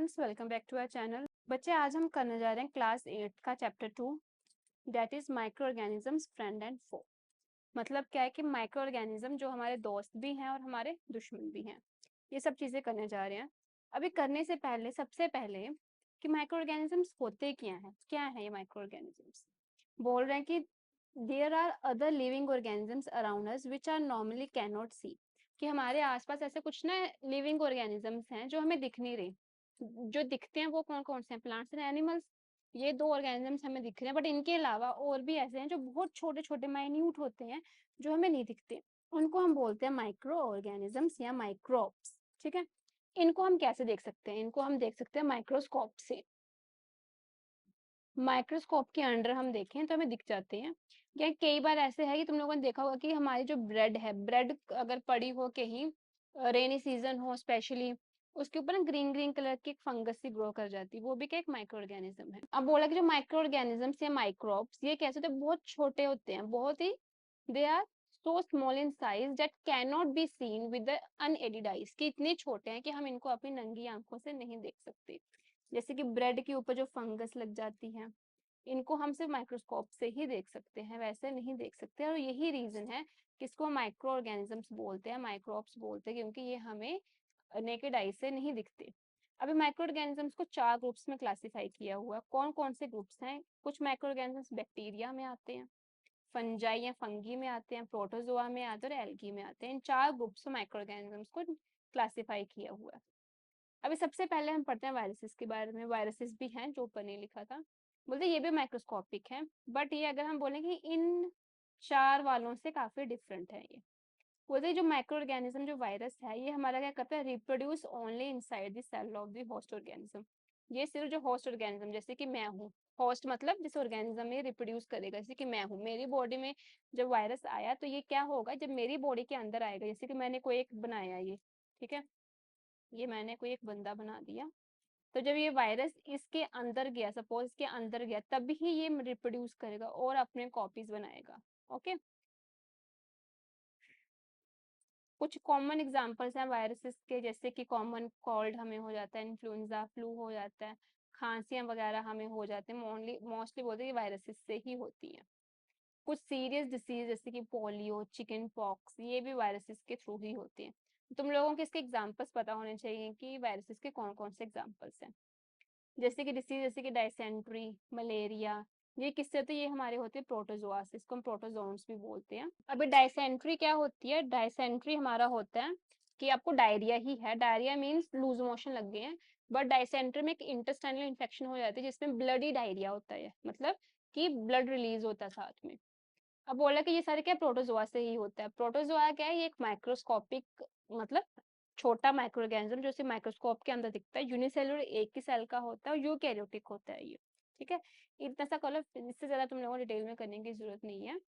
Students, welcome back to our channel. बच्चे, आज हम करने जा रहे हैं क्लास 8 का chapter 2, that is microorganisms friend and foe. मतलब क्या है कि माइक्रो ऑर्गेनिज्म जो हमारे दोस्त भी हैं और हमारे दुश्मन भी हैं, ये सब चीज़ें करने जा रहे हैं। अभी करने से पहले सबसे पहले कि माइक्रो ऑर्गेनिजम्स होते क्या है ये माइक्रो ऑर्गेनिजम्स। बोल रहे हैं कि there are other living organisms around us which are normally can not see, कि हमारे आसपास ऐसे कुछ ना लिविंग ऑर्गेनिजम्स हैं जो हमें दिख नहीं रहे। जो दिखते हैं वो कौन कौन से हैं? Plants and animals. ये दो ऑर्गेनिजम्स हमें दिख रहे हैं, बट इनके अलावा और भी ऐसे हैं जो बहुत छोटे छोटे माइन्यूट होते हैं, जो हमें नहीं दिखते। उनको हम बोलते हैं माइक्रो ऑर्गेनिजम्स या माइक्रोब्स। ठीक है, इनको हम कैसे देख सकते हैं? इनको हम देख सकते हैं माइक्रोस्कोप से। माइक्रोस्कोप के अंडर हम देखें तो हमें दिख जाते हैं। या कई बार ऐसे है कि तुम लोगों ने देखा होगा कि हमारी जो ब्रेड है, ब्रेड अगर पड़ी हो कहीं, रेनी सीजन हो स्पेशली, उसके ऊपर ना ग्रीन ग्रीन कलर की एक फंगस सी ग्रो कर जाती है, वो भी क्या एक माइक्रो ऑर्गेनिज्म है। अब बोला कि जो माइक्रो ऑर्गेनिजम्स या माइक्रोब्स ये कैसे होते हैं? बहुत छोटे होते हैं, बहुत ही, they are so small in size that can not be seen with the unaided eyes, कि इतने छोटे हैं कि हम इनको अपनी नंगी आंखों से नहीं देख सकते। जैसे कि ब्रेड के ऊपर जो फंगस लग जाती है, इनको हम सिर्फ माइक्रोस्कोप से ही देख सकते हैं, वैसे नहीं देख सकते। और यही रीजन है कि इसको माइक्रो ऑर्गेनिजम्स बोलते हैं, माइक्रोब्स बोलते हैं, क्योंकि ये हमें नेकेड आई से नहीं दिखते। अभी माइक्रो ऑर्गेनिजम्स को 4 ग्रुप्स में क्लासिफाई किया हुआ है। कौन कौन से ग्रुप्स हैं? कुछ माइक्रो ऑर्गेनिजम्स बैक्टीरिया में आते हैं, फंजाई या फंगी में आते हैं, प्रोटोजोआ में आते हैं और एल्गी में आते हैं। इन 4 ग्रुप्स में माइक्रो ऑर्गेनिजम्स को क्लासिफाई किया हुआ है। अभी सबसे पहले हम पढ़ते हैं वायरसेस के बारे में। वायरसेस भी हैं, जो ऊपर नहीं लिखा था। बोलते ये भी माइक्रोस्कोपिक है, बट ये अगर हम बोलें कि इन 4 वालों से काफी डिफरेंट है। ये बोलते जो माइक्रो ऑर्गेनिज्म जो वायरस है, ये हमारा क्या करता है? Reproduce only inside the cell of the host organism. ये सिर्फ जो होस्ट ऑर्गेनिज्म, जैसे कि मैं हूँ, होस्ट मतलब जिस ऑर्गेनिज्म में रिप्रोड्यूस करेगा, जैसे कि मैं हूँ, मेरी बॉडी में जब वायरस आया तो ये क्या होगा? जब मेरी बॉडी के अंदर आएगा, जैसे कि मैंने कोई एक बनाया ये, ठीक है, ये मैंने कोई एक बंदा बना दिया, तो जब ये वायरस इसके अंदर गया, सपोज इसके अंदर गया, तब ही ये रिप्रोड्यूस करेगा और अपने कॉपीज बनाएगा। ओके, कुछ कॉमन एग्जांपल्स हैं वायरसेस के, जैसे कि कॉमन कोल्ड हमें हो जाता है, इन्फ्लुएंजा फ्लू हो जाता है, खांसियां वगैरह हमें हो जाते हैं, मोस्टली बोलते हैं वायरसेस से ही होती हैं। कुछ सीरियस डिसीज जैसे कि पोलियो, चिकन पॉक्स, ये भी वायरसेस के थ्रू ही होते हैं। तुम लोगों को इसके एग्जांपल्स पता होने चाहिए कि वायरसेस के कौन कौन से एग्जांपल्स हैं। जैसे कि डिसीज, जैसे कि डायसेंट्री, मलेरिया, ये किससे होते हैं? ये हमारे होते हैं प्रोटोजोआ से, इसको हम प्रोटोजोन्स भी बोलते हैं। अभी डायसेंट्री क्या होती है? डायसेंट्री हमारा होता है कि आपको डायरिया ही है, डायरिया मीन्स लूज मोशन लग गए हैं, बट डायसेंट्री में एक इंटेस्टाइनल इन्फेक्शन हो जाती है जिसमें ब्लडी डायरिया होता है, मतलब कि ब्लड रिलीज होता है साथ में। अब बोला कि ये सारे क्या प्रोटोजोआ से ही होता है। प्रोटोजोआ क्या है? ये एक माइक्रोस्कोपिक, मतलब छोटा माइक्रो ऑर्गेनिज्म जो सिर्फ माइक्रोस्कोप के अंदर दिखता है, यूनिसेलुलर, एक ही सेल का होता है और यूकैरियोटिक होता है ये। ठीक है, इतना सा कॉलर, इससे ज्यादा तुम लोगों को डिटेल में करने की जरूरत नहीं है।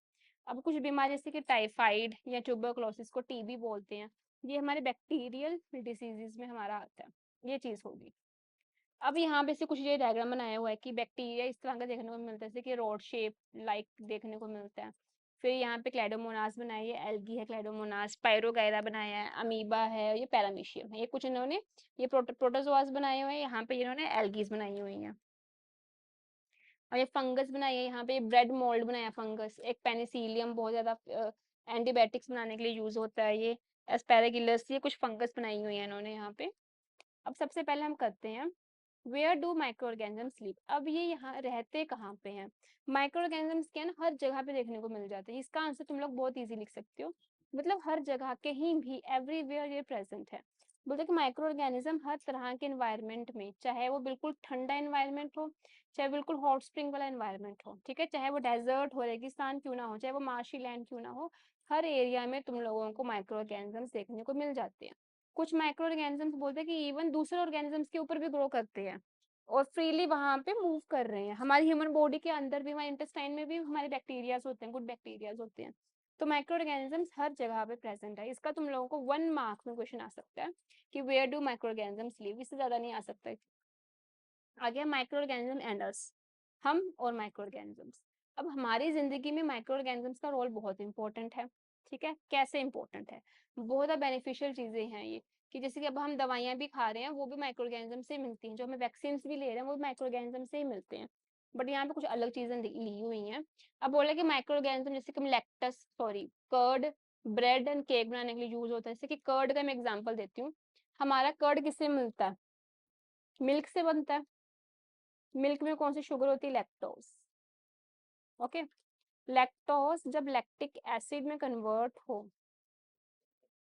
अब कुछ बीमारी जैसे कि टाइफाइड या ट्यूबरकुलोसिस को टीबी बोलते हैं, ये हमारे बैक्टीरियल डिसीजेज में हमारा आता है, ये चीज होगी। अब यहाँ पे से कुछ ये डायग्राम बनाया हुआ है कि बैक्टीरिया इस तरह का देखने को मिलता है, जैसे कि रोड शेप लाइक देखने को मिलता है। फिर यहाँ पे क्लैडोमोनास बनाई है, एल्गी है, क्लैडोमोनास, पायरोगायरा बनाया है, अमीबा है, ये पैरामीशियम है, ये कुछ इन्होंने ये प्रोटोजोआस बनाए हुए हैं, यहाँ पे इन्होंने एल्गीज बनाई हुई हैं। और ये फंगस बनाई है, यहाँ पे ब्रेड मोल्ड बनाया फंगस, एक पेनिसिलियम बहुत ज्यादा एंटीबायोटिक्स बनाने के लिए यूज होता है, ये एस्पेरागिलस, ये कुछ फंगस बनाई हुई है इन्होंने यहाँ पे। अब सबसे पहले हम करते हैं, where do microorganisms live? अब ये यहाँ रहते कहाँ पे हैं? माइक्रो ऑर्गेनिजम्स क्या है ना, हर जगह पे देखने को मिल जाते हैं। इसका आंसर तुम लोग बहुत इजी लिख सकते हो, मतलब हर जगह, कहीं भी, एवरीवेयर ये प्रेजेंट है। बोलते कि माइक्रो ऑर्गेनिज्म हर तरह के एनवायरनमेंट में, चाहे वो बिल्कुल ठंडा एनवायरनमेंट हो, चाहे बिल्कुल हॉट स्प्रिंग वाला एनवायरनमेंट हो, ठीक है, चाहे वो डेजर्ट हो, रेगिस्तान क्यों ना हो, चाहे वो मार्शी लैंड क्यों ना हो, हर एरिया में तुम लोगों को माइक्रो ऑर्गेनिजम्स देखने को मिल जाते हैं। कुछ माइक्रो ऑर्गेनिजम्स बोलते हैं कि इवन दूसरे ऑर्गेनिजम्स के ऊपर भी ग्रो करते हैं और फ्रीली वहां पे मूव कर रहे हैं। हमारी ह्यूमन बॉडी के अंदर भी, हमारे इंटेस्टाइन में भी हमारे बैक्टीरियाज होते हैं, गुड बैक्टीरियाज होते हैं। तो माइक्रो ऑर्गेनिजम्स हर जगह पे प्रेजेंट है। इसका तुम लोगों को 1 मार्क में क्वेश्चन आ सकता है कि where do microorganisms live, इससे ज्यादा नहीं आ सकता। आ गया माइक्रो ऑर्गेनिज्म एंड अस, हम और माइक्रो ऑर्गेनिजम्स। अब हमारी ज़िंदगी में माइक्रो ऑर्गेनिज़म्स का रोल बहुत इम्पोर्टेंट है, ठीक है? कैसे इम्पोर्टेंट है? बहुत ज़्यादा बेनिफिशियल चीज़ें हैं ये, कि जैसे कि अब हम दवाइयाँ भी खा रहे हैं, वो भी माइक्रो ऑर्गेनिज़म से मिलती हैं, जो हमें वैक्सीन्स भी ले रहे हैं, वो भी माइक्रो ऑर्गेनिज़म से ही मिलते हैं। बट यहाँ पे कुछ अलग चीज़ें ली हुई हैं। अब बोला कि माइक्रो ऑर्गेनिज़म जैसे कि कर्ड, ब्रेड एंड केक बनाने के लिए यूज़ होता है। जैसे कि कर्ड का मैं एग्ज़ाम्पल देती हूँ। हमारा कर्ड किससे मिलता है? मिल्क से बनता है। मिल्क में कौन सी शुगर होती है? Lactose, okay? लैक्टोज जब लैक्टिक एसिड में कन्वर्ट हो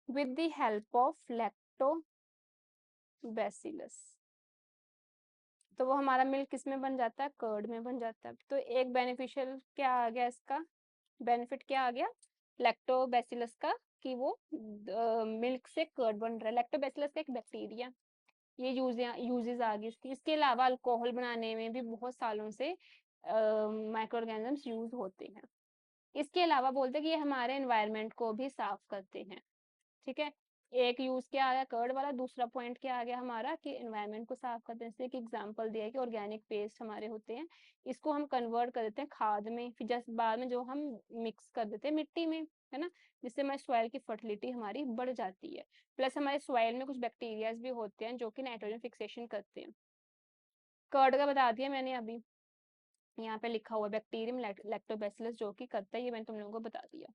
with the help of lactobacillus, तो वो हमारा मिल्क किस में बन जाता है? कर्ड में बन जाता है। तो एक बेनिफिशियल क्या आ गया इसका? बेनिफिट क्या आ गया लैक्टोबैसिलस का, कि वो मिल्क से कर्ड बन रहा है। लैक्टोबैसिलस का एक बैक्टीरिया, ये यूजेस आ गई इसकी। इसके अलावा अल्कोहल बनाने में भी बहुत सालों से माइक्रो ऑर्गेनिजम्स यूज होते हैं। इसके अलावा बोलते हैं कि ये हमारे एनवायरनमेंट को भी साफ करते हैं, ठीक है? एक यूज क्या आ गया कर्ड वाला, दूसरा पॉइंट क्या आ गया हमारा कि एनवायरनमेंट को साफ करते हैं। जैसे कि एग्जांपल दिया है कि ऑर्गेनिक वेस्ट हमारे होते हैं, इसको हम कन्वर्ट कर देते हैं खाद में, फिर जस्ट बाद में जो हम मिक्स कर देते हैं मिट्टी में, है ना? जिससे हमारे सॉइल की फर्टिलिटी हमारी बढ़ जाती है। प्लस हमारे सॉइल में कुछ बैक्टीरियाज भी होते हैं जो कि नाइट्रोजन फिक्सेशन करते हैं। कर्ड का बता दिया मैंने अभी, यहाँ पे लिखा हुआ बैक्टीरियम लैक्टोबैसिलस जो कि करता है, ये मैंने तुम लोगों को बता दिया।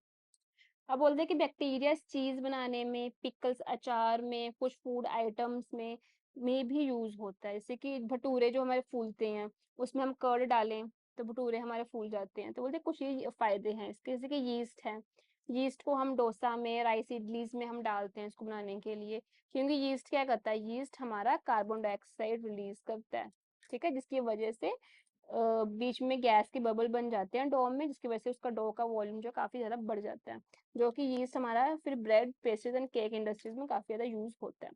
अब बोलते हैं कि बैक्टीरिया चीज बनाने में, पिकल्स अचार में, कुछ फूड आइटम्स में भी यूज होता है। जैसे कि भटूरे जो हमारे फूलते हैं, उसमें हम कर्ड डालें तो भटूरे हमारे फूल जाते हैं। तो बोलते हैं कुछ ये फायदे हैं इसके। जैसे कि यीस्ट है, यीस्ट को हम डोसा में, राइस इडलीज में हम डालते हैं इसको बनाने के लिए, क्योंकि यीस्ट क्या करता है? यीस्ट हमारा कार्बन डाइऑक्साइड रिलीज करता है, ठीक है? जिसकी वजह से बीच में गैस के बबल बन जाते हैं डो में, जिसकी वजह से उसका डो का वॉल्यूम जो काफी ज्यादा बढ़ जाता है, जो कि यीस्ट हमारा फिर bread, pastries and cake industries में काफी ज्यादा यूज होता है।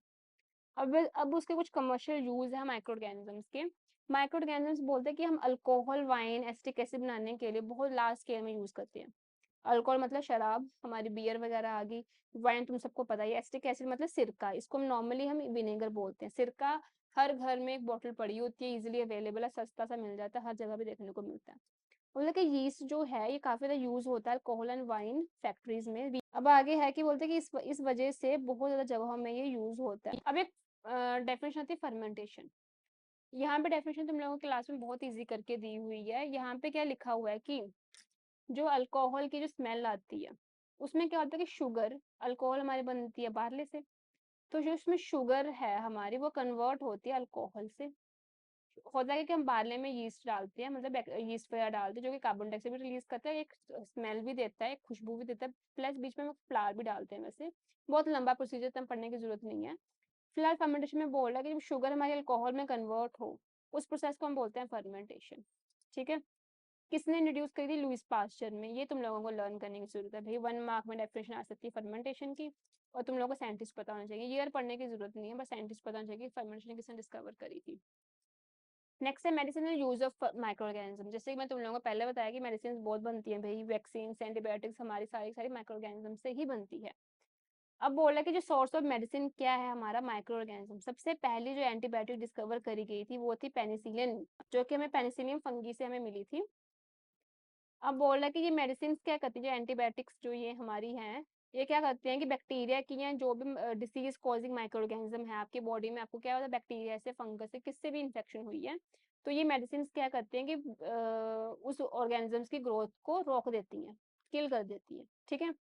अब उसके कुछ कमर्शियल यूज है माइक्रो ऑर्गेनिजम्स के। माइक्रो ऑर्गेनिजम्स बोलते हैं कि हम अल्कोहल, वाइन, एसिटिक एसिड बनाने के लिए बहुत लार्ज स्केल में यूज करते हैं। अल्कोहल मतलब शराब, हमारी बियर वगैरह आ गई। वाइन तुम सबको पता ही है। एसिटिक एसिड मतलब सिरका, इसको नॉर्मली हम विनेगर बोलते हैं। सिरका हर घर में एक बोतल पड़ी होती है, इजीली अवेलेबल है, सस्ता सा मिल जाता है, हर जगह पे देखने को मिलता है। मतलब कि यीस्ट जो है ये काफी ज्यादा यूज होता है अल्कोहल एंड वाइन फैक्ट्रीज में। अब आगे है कि बोलते हैं कि इस वजह से बहुत ज्यादा जगहों में ये यूज होता है। अब एक डेफिनेशन आती है फर्मेंटेशन। यहाँ पे डेफिनेशन तुम लोगों की क्लास में बहुत इजी करके दी हुई है। यहाँ पे क्या लिखा हुआ है कि जो अल्कोहल की जो स्मेल आती है, उसमें क्या होता है कि शुगर, अल्कोहल हमारी बनती है बार्ले से, तो जो उसमें शुगर है हमारी वो कन्वर्ट होती है अल्कोहल से। होता है कि हम बार्ले में यीस्ट डालते हैं, मतलब यीस्ट वगैरह डालते हैं, जो कि कार्बन डाइऑक्साइड भी रिलीज करता है, एक स्मेल भी देता है, एक खुशबू भी देता है, प्लस बीच में हम फ्लावर भी डालते हैं। वैसे बहुत लंबा प्रोसीजर, तो हम पढ़ने की जरूरत नहीं है। फिलहाल फर्मेंटेशन में बोल रहा है कि जब शुगर हमारे अल्कोहल में कन्वर्ट हो, उस प्रोसेस को हम बोलते हैं फर्मेंटेशन, ठीक है? किसने इंट्रोड्यूस करी थी? लुइस पास्चर में। ये तुम लोगों को लर्न करने की जरूरत है भाई, 1 मार्क में डेफिनेशन आ सकती है फर्मेंटेशन की। और तुम लोगों को साइंटिस्ट पता होना चाहिए, ईयर पढ़ने की जरूरत नहीं है, बस साइंटिस्ट पता होना चाहिए कि फर्मेंटेशन किसने डिस्कवर करी थी। नेक्स्ट है medicinal use of micro organism. जैसे कि मैं तुम लोगों को पहले बताया कि मेडिसिन बहुत बनती हैं भाई, वैक्सीन, एंटीबायोटिक्स, हमारी सारी सारी माइक्रो ऑर्गेनिज्म से ही बनती है। अब बोला कि जो सोर्स ऑफ मेडिसिन क्या है हमारा? Micro organism. सबसे पहली जो एंटीबायोटिक डिस्कवर करी गई थी वो थी पेनिसिलिन, जो कि हमें पेनिसिलियम फंगी से हमें मिली थी। अब बोल रहा है कि ये मेडिसिन क्या करती है? जो एंटीबायोटिक्स जो ये हमारी हैं, ये क्या करती हैं कि बैक्टीरिया की या जो भी डिसीज कॉजिंग माइक्रो ऑर्गेनिज्म है आपकी बॉडी में, आपको क्या होता है? बैक्टीरिया से, फंगस से, किससे भी इन्फेक्शन हुई है, तो ये मेडिसिन क्या करती हैं कि उस ऑर्गेनिजम्स की ग्रोथ को रोक देती हैं, किल कर देती है, ठीक है?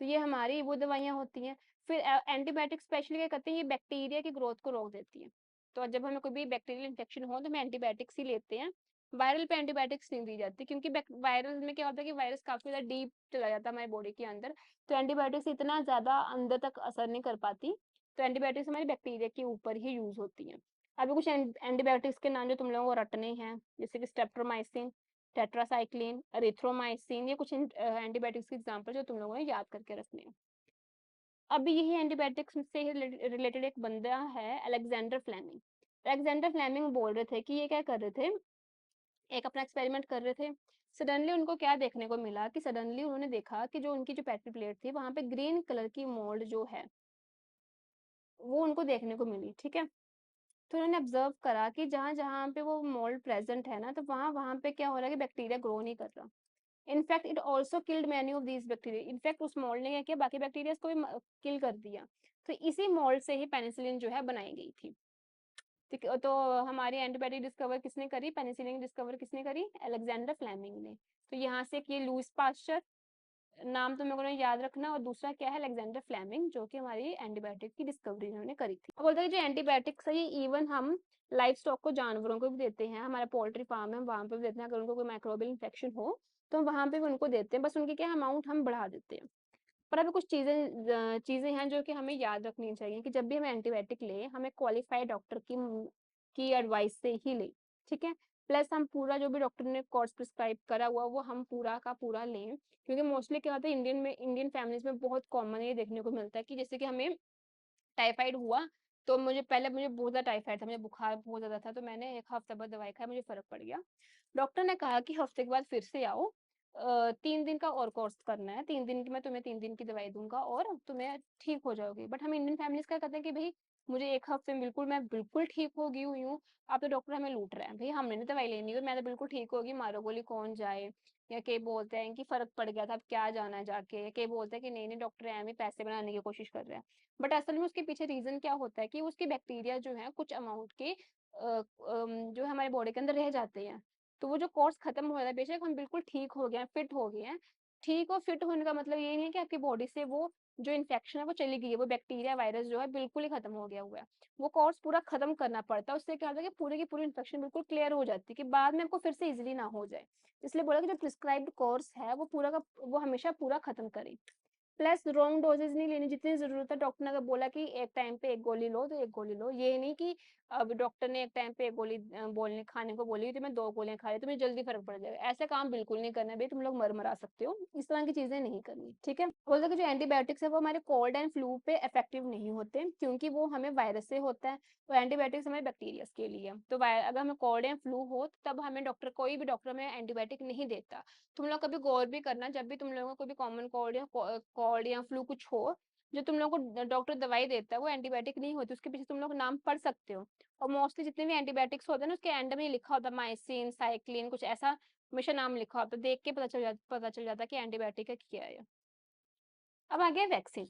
तो ये हमारी वो दवाइयाँ होती हैं। फिर एंटीबायोटिक स्पेशली क्या करते हैं? ये बैक्टीरिया की ग्रोथ को रोक देती है। तो जब हमें कोई भी बैक्टीरियल इन्फेक्शन हो तो हम एंटीबायोटिक्स ही लेते हैं। वायरल पे एंटीबायोटिक्स नहीं दी जाती, क्योंकि वायरल में क्या होता है कि वायरस काफी ज्यादा डीप चला जाता है हमारी बॉडी के अंदर, तो एंटीबायोटिक्स इतना ज्यादा अंदर तक असर नहीं कर पाती। तो एंटीबायोटिक्स हमारी बैक्टीरिया के ऊपर ही यूज होती हैं। अभी कुछ एंटीबायोटिक्स के नाम जो तुम लोगों को रटने हैं, जैसे कि स्ट्रेप्टोमाइसिन, टेट्रासाइक्लिन, एरिथ्रोमाइसिन, ये कुछ एंटीबायोटिक्स के एग्जांपल जो तुम लोगों ने याद करके रखने हैं। अभी यही एंटीबायोटिक्स से रिलेटेड एक बंदा है, अलेक्जेंडर फ्लेमिंग। अलेक्जेंडर फ्लेमिंग बोल रहे थे कि ये क्या कर रहे थे, एक अपना एक्सपेरिमेंट कर रहे थे। सडनली उनको क्या देखने को मिला कि सडनली उन्होंने देखा कि जो उनकी जो पेट्री प्लेट थी वहां पे ग्रीन कलर की मोल्ड जो है वो उनको देखने को मिली, ठीक है? तो उन्होंने ऑब्जर्व करा कि जहां जहां पे वो मोल्ड प्रेजेंट है ना, तो वहां वहां पे क्या हो रहा है कि बैक्टीरिया ग्रो नहीं कर रहा। In fact it also killed many of these bacteria, in fact उस मोल्ड ने क्या किया, बाकी बैक्टीरिया को भी किल कर दिया। तो इसी मोल्ड से ही पेनिसिलिन जो है बनाई गई थी। ठीक है, तो हमारी एंटीबायोटिक डिस्कवर किसने करी, पेनिसिलिन डिस्कवर किसने करी, अलेक्जेंडर फ्लेमिंग ने। तो यहाँ से ये लुईस पास्चर नाम तो मेरे को याद रखना, और दूसरा क्या है, अलेक्जेंडर फ्लेमिंग, जो कि हमारी एंटीबायोटिक की डिस्कवरी इन्होंने करी थी। अब बोलते हैं जो एंटीबायोटिक्स है ये इवन हम लाइफ स्टॉक को, जानवरों को भी देते हैं, हमारा पोल्ट्री फार्म है वहां पे भी देते हैं, अगर उनको कोई माइक्रोबियल इन्फेक्शन हो तो वहां पे भी उनको देते हैं, बस उनकी क्या अमाउंट हम बढ़ा देते हैं। पर अभी कुछ चीजें हैं जो कि हमें याद रखनी चाहिए, कि जब भी हम एंटीबायोटिक लें हमें क्वालिफाइड डॉक्टर की एडवाइस से ही लें। ठीक है, प्लस हम पूरा जो भी डॉक्टर ने कोर्स प्रिस्क्राइब करा हुआ वो हम पूरा का पूरा लें, क्योंकि मोस्टली क्या होता है इंडियन फैमिलीज में बहुत कॉमन ये देखने को मिलता है कि जैसे कि हमें टाइफाइड हुआ, तो मुझे बहुत ज़्यादा टाइफाइड था, मुझे बुखार बहुत ज़्यादा था, तो मैंने 1 हफ्ते बाद दवाई खाई, मुझे फ़र्क पड़ गया। डॉक्टर ने कहा कि हफ्ते के बाद फिर से आओ, 3 दिन का और कोर्स करना है, 3 दिन की मैं तुम्हें 3 दिन की दवाई दूँगा और तुम्हें ठीक हो जाओगी। बट हम इंडियन फैमिलीज़ क्या कहते हैं कि भई मुझे 1 हफ्ते में मैं बिल्कुल ठीक हो गई हुई हूँ, अब तो डॉक्टर हमें लूट रहा है। भई हमने नहीं दवाई लेनी है, मैं तो बिल्कुल ठीक हो गई, मारो गोली कौन जाए? या कई बोलते हैं कि फ़र्क पड़ गया था, अब क्या जाना है जाके? कई बोलते हैं कि नहीं डॉक्टर एवें ही पैसे बनाने की कोशिश कर रहा है। बट असल में उसके पीछे रीज़न क्या होता है कि उसके बैक्टीरिया जो है कुछ अमाउंट के जो है हमारे बॉडी के अंदर रह जाते हैं। तो वो जो कोर्स खत्म हो जाता है, बेशक हम बिल्कुल ठीक हो गए हैं, फिट हो गए हैं। ठीक और फिट होने का मतलब ये नहीं है कि आपकी बॉडी से वो जो इन्फेक्शन है वो चली गई है, वो बैक्टीरिया वायरस जो है बिल्कुल ही खत्म हो गया हुआ है। वो कोर्स पूरा खत्म करना पड़ता है, उससे क्या होता है कि पूरी की पूरी इन्फेक्शन बिल्कुल क्लियर हो जाती है, कि बाद में आपको फिर से ईज़िली ना हो जाए। इसलिए बोला कि जो प्रिस्क्राइब्ड कोर्स है वो पूरा का वो हमेशा पूरा खत्म करें। प्लस रॉन्ग डोजेज़ नहीं लेनी, जितनी ज़रूरत है डॉक्टर ने अगर बोला कि एक टाइम पे 1 गोली लो, तो 1 गोली लो। ये नहीं कि अब डॉक्टर ने एक टाइम पे 1 गोली बोलने खाने को बोली, तो मैं 2 गोलियाँ खा रही, तुम्हें जल्दी फ़र्क पड़ जाएगा। ऐसा काम बिल्कुल नहीं करना है भई, तुम लोग मर-मरा सकते हो। इस तरह की चीज़ें नहीं करनी, ठीक है? बोलते हैं कि जो एंटीबायोटिक्स है वो हमारे कोल्ड एंड फ्लू पे इफेक्टिव नहीं होते, क्योंकि वो हमें वायरस से होता है, तो एंटीबायोटिक्स हमें बैक्टीरियाज़ के लिए है। तो अगर हमें कोल्ड एंड फ्लू हो तब हमें कोई भी डॉक्टर हमें एंटीबायोटिक नहीं देता। तुम लोग कभी गौर भी करना, जब भी तुम लोगों को कोई भी कॉमन कोल्ड या फ्लू कुछ हो, जो तुम लोगों को डॉक्टर दवाई देता है वो एंटीबायोटिक नहीं होती, उसके पीछे तुम लोग नाम पढ़ सकते हो। और मोस्टली जितने भी एंटीबायोटिक्स होते हैं ना उसके एंड में लिखा होता है माइसिन, साइक्लिन, कुछ ऐसा हमेशा नाम लिखा होता है, देख के पता चल जाता है कि एंटीबायोटिक है क्या है। अब आ गया वैक्सीन।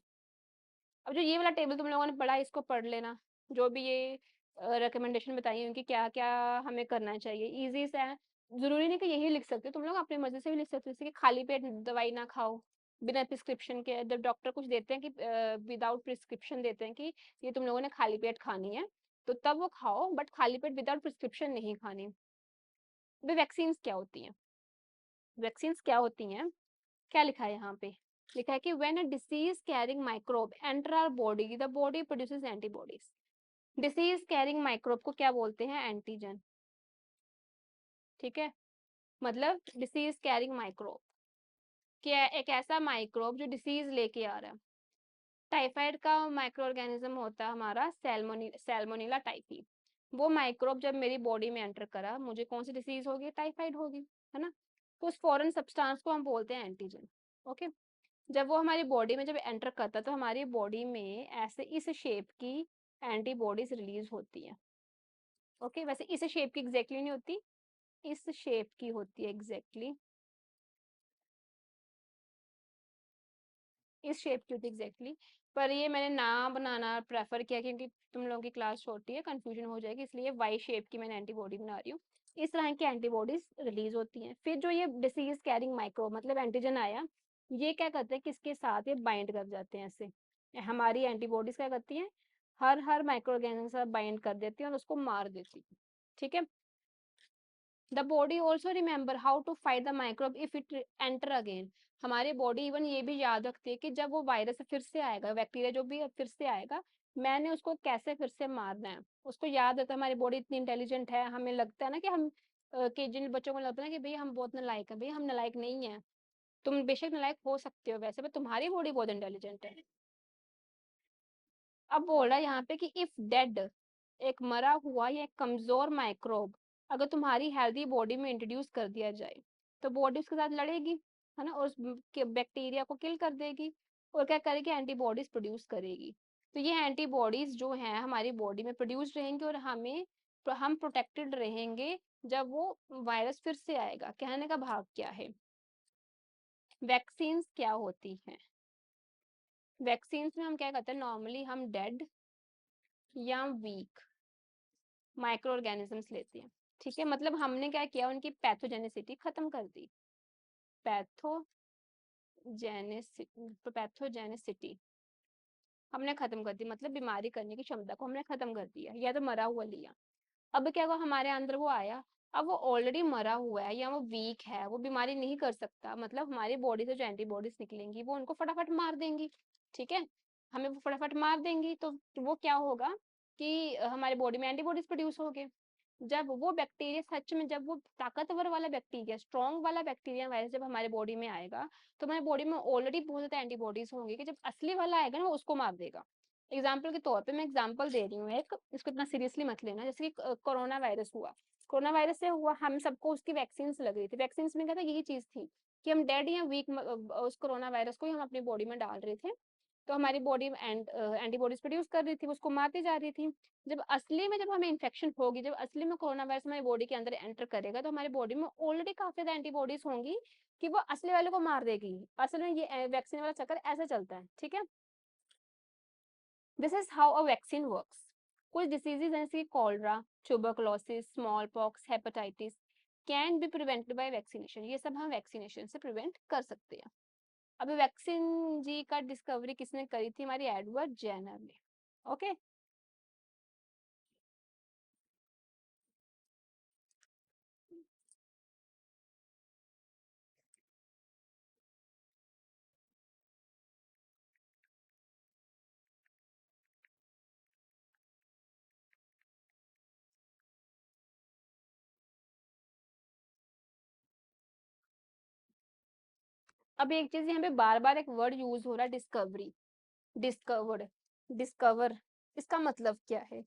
अब जो ये वाला टेबल तुम लोगों ने पढ़ा है इसको पढ़ लेना, जो भी ये रिकमेंडेशन बताई उनकी क्या क्या हमें करना चाहिए, इजी सा है। जरूरी नहीं कि यही लिख सकते हो, तुम लोग अपनी मर्जी से भी लिख सकते हो, जैसे कि खाली पेट दवाई ना खाओ बिना प्रिस्क्रिप्शन के। जब डॉक्टर कुछ देते हैं कि विदाउट प्रिस्क्रिप्शन देते हैं कि ये तुम लोगों ने खाली पेट खानी है, तो तब वो खाओ, बट खाली पेट विदाउट प्रिस्क्रिप्शन नहीं खानी। वे वैक्सीन्स क्या होती हैं? वैक्सीन्स क्या होती हैं, क्या लिखा है यहाँ पे? लिखा है कि when a disease carrying microbe enter our body the body produces antibodies. Disease carrying microbe को क्या बोलते हैं? एंटीजन। ठीक है, मतलब डिसीज कैरिंग माइक्रोब क्या, एक ऐसा माइक्रोब जो डिसीज लेके आ रहा है। टाइफाइड का माइक्रो ऑर्गेनिज्म होता है हमारा सैल्मोनेला टाइफी। वो माइक्रोब जब मेरी बॉडी में एंटर करा, मुझे कौन सी डिसीज होगी? टाइफाइड होगी, है ना? तो उस फॉरेन सब्सटेंस को हम बोलते हैं एंटीजन। ओके, जब वो हमारी बॉडी में जब एंटर करता है तो हमारी बॉडी में ऐसे इस शेप की एंटीबॉडीज रिलीज होती हैं। ओके, वैसे इस शेप की एग्जैक्टली नहीं होती, इस शेप की होती है एग्जैक्टली, इस शेप की होती है एग्जैक्टली। पर ये मैंने ना बनाना प्रेफर किया क्योंकि तुम लोगों की क्लास छोटी है, कंफ्यूजन हो जाएगी, इसलिए वाई शेप की मैंने एंटीबॉडी बना रही हूँ। इस तरह की एंटीबॉडीज रिलीज होती हैं। फिर जो ये डिसीज कैरिंग माइक्रो मतलब एंटीजन आया, ये क्या करते हैं, किसके साथ ये बाइंड कर जाते हैं ऐसे। हमारी एंटीबॉडीज क्या करती हैं, हर माइक्रो ऑर्गेनिज्म के साथ बाइंड कर देती हैं और उसको मार देती है। ठीक है, the body also remember how to fight the microbe if it enter again. हमारी बॉडी इवन ये भी याद रखती है कि जब वो वायरस फिर से आएगा, बैक्टीरिया जो भी फिर से आएगा, मैंने उसको कैसे फिर से मारना है, उसको याद रहता है। हमारी बॉडी इतनी इंटेलिजेंट है, हमें लगता है ना कि हम कि जिन बच्चों को लगता है ना कि भाई हम बहुत नालायक है, भाई हम नालायक नहीं है। तुम बेशक नालायक हो सकते हो वैसे, पर तुम्हारी बॉडी बहुत इंटेलिजेंट है। अब बोल रहा है यहाँ पे कि इफ डेड, एक मरा हुआ या एक कमजोर माइक्रोब अगर तुम्हारी हेल्दी बॉडी में इंट्रोड्यूस कर दिया जाए, तो बॉडी उसके साथ लड़ेगी, है ना, और उस बैक्टीरिया को किल कर देगी, और क्या करेगी, एंटीबॉडीज प्रोड्यूस करेगी। तो ये एंटीबॉडीज जो हैं हमारी बॉडी में प्रोड्यूस रहेंगे और हम प्रोटेक्टेड रहेंगे जब वो वायरस फिर से आएगा। कहने का भाव क्या है, वैक्सीन्स क्या होती हैं? वैक्सीन्स में हम क्या करते हैं, नॉर्मली हम डेड या वीक माइक्रो ऑर्गेनिजम्स लेते हैं। ठीक है, मतलब हमने क्या किया, उनकी पैथोजेनिसिटी खत्म कर दी। पैथोजेनिसिटी हमने खत्म कर दी, मतलब बीमारी करने की क्षमता को हमने खत्म कर दिया, या तो मरा हुआ लिया। अब क्या हुआ, हमारे अंदर वो आया, अब वो ऑलरेडी मरा हुआ है या वो वीक है, वो बीमारी नहीं कर सकता, मतलब हमारी बॉडी से जो एंटीबॉडीज निकलेंगी वो उनको फटाफट मार देंगी। ठीक है, हमें वो फटाफट मार देंगी, तो वो क्या होगा कि हमारी बॉडी में एंटीबॉडीज प्रोड्यूस हो गए। जब वो बैक्टीरिया सच में, जब वो ताकतवर वाला बैक्टीरिया, स्ट्रॉन्ग वाला बैक्टीरिया वायरस जब हमारे बॉडी में आएगा, तो हमारे बॉडी में ऑलरेडी बहुत ज्यादा एंटीबॉडीज होंगी कि जब असली वाला आएगा ना, वो उसको मार देगा। एग्जाम्पल के तौर पे मैं एग्जाम्पल दे रही हूँ एक, इसको इतना सीरियसली मत लेना। जैसे कि कोरोना वायरस हुआ, कोरोना वायरस से हुआ, हम सबको उसकी वैक्सीन लग रही थी। वैक्सीन में क्या था, यही चीज थी कि हम डेड या वीक उस कोरोना वायरस को ही हम अपनी बॉडी में डाल रहे थे, तो हमारी बॉडी एंटीबॉडीज प्रोड्यूस कर रही थी, उसको मारती जा रही थी। जब असली में, जब हमें इन्फेक्शन होगी, जब असली में कोरोना वायरस हमारी बॉडी के अंदर एंटर करेगा, तो हमारी बॉडी में ऑलरेडी काफी ज्यादा एंटीबॉडीज होंगी कि वो असली वाले को मार देगी। असल में ये वैक्सीन वाला चक्कर ऐसे चलता है। ठीक है, this is how a vaccine works. कुछ डिसीजेज जैसे cholera, tuberculosis, small pox, hepatitis can be prevented by vaccination. ये सब हम वैक्सीनेशन से प्रिवेंट कर सकते हैं। अभी वैक्सीन जी का डिस्कवरी किसने करी थी, हमारी एडवर्ड जेनर ने। ओके, अब एक चीज यहाँ पे बार बार एक वर्ड यूज हो रहा है, डिस्कवरी, डिस्कवर्ड, डिस्कवर। इसका मतलब क्या है?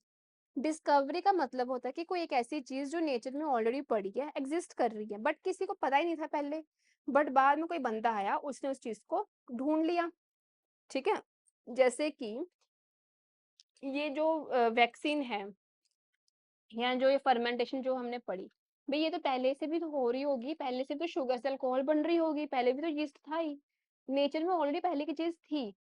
डिस्कवरी का मतलब होता है कि कोई एक ऐसी चीज जो नेचर में ऑलरेडी पड़ी है, एग्जिस्ट कर रही है, बट किसी को पता ही नहीं था पहले, बट बाद में कोई बंदा आया, उसने उस चीज को ढूंढ लिया। ठीक है, जैसे कि ये जो वैक्सीन है, या जो ये फर्मेंटेशन जो हमने पढ़ी, भाई ये तो पहले से भी तो हो रही होगी, पहले से तो शुगर से अल्कोहल बन रही होगी, पहले भी तो यीस्ट था ही, नेचर में ऑलरेडी पहले की चीज थी।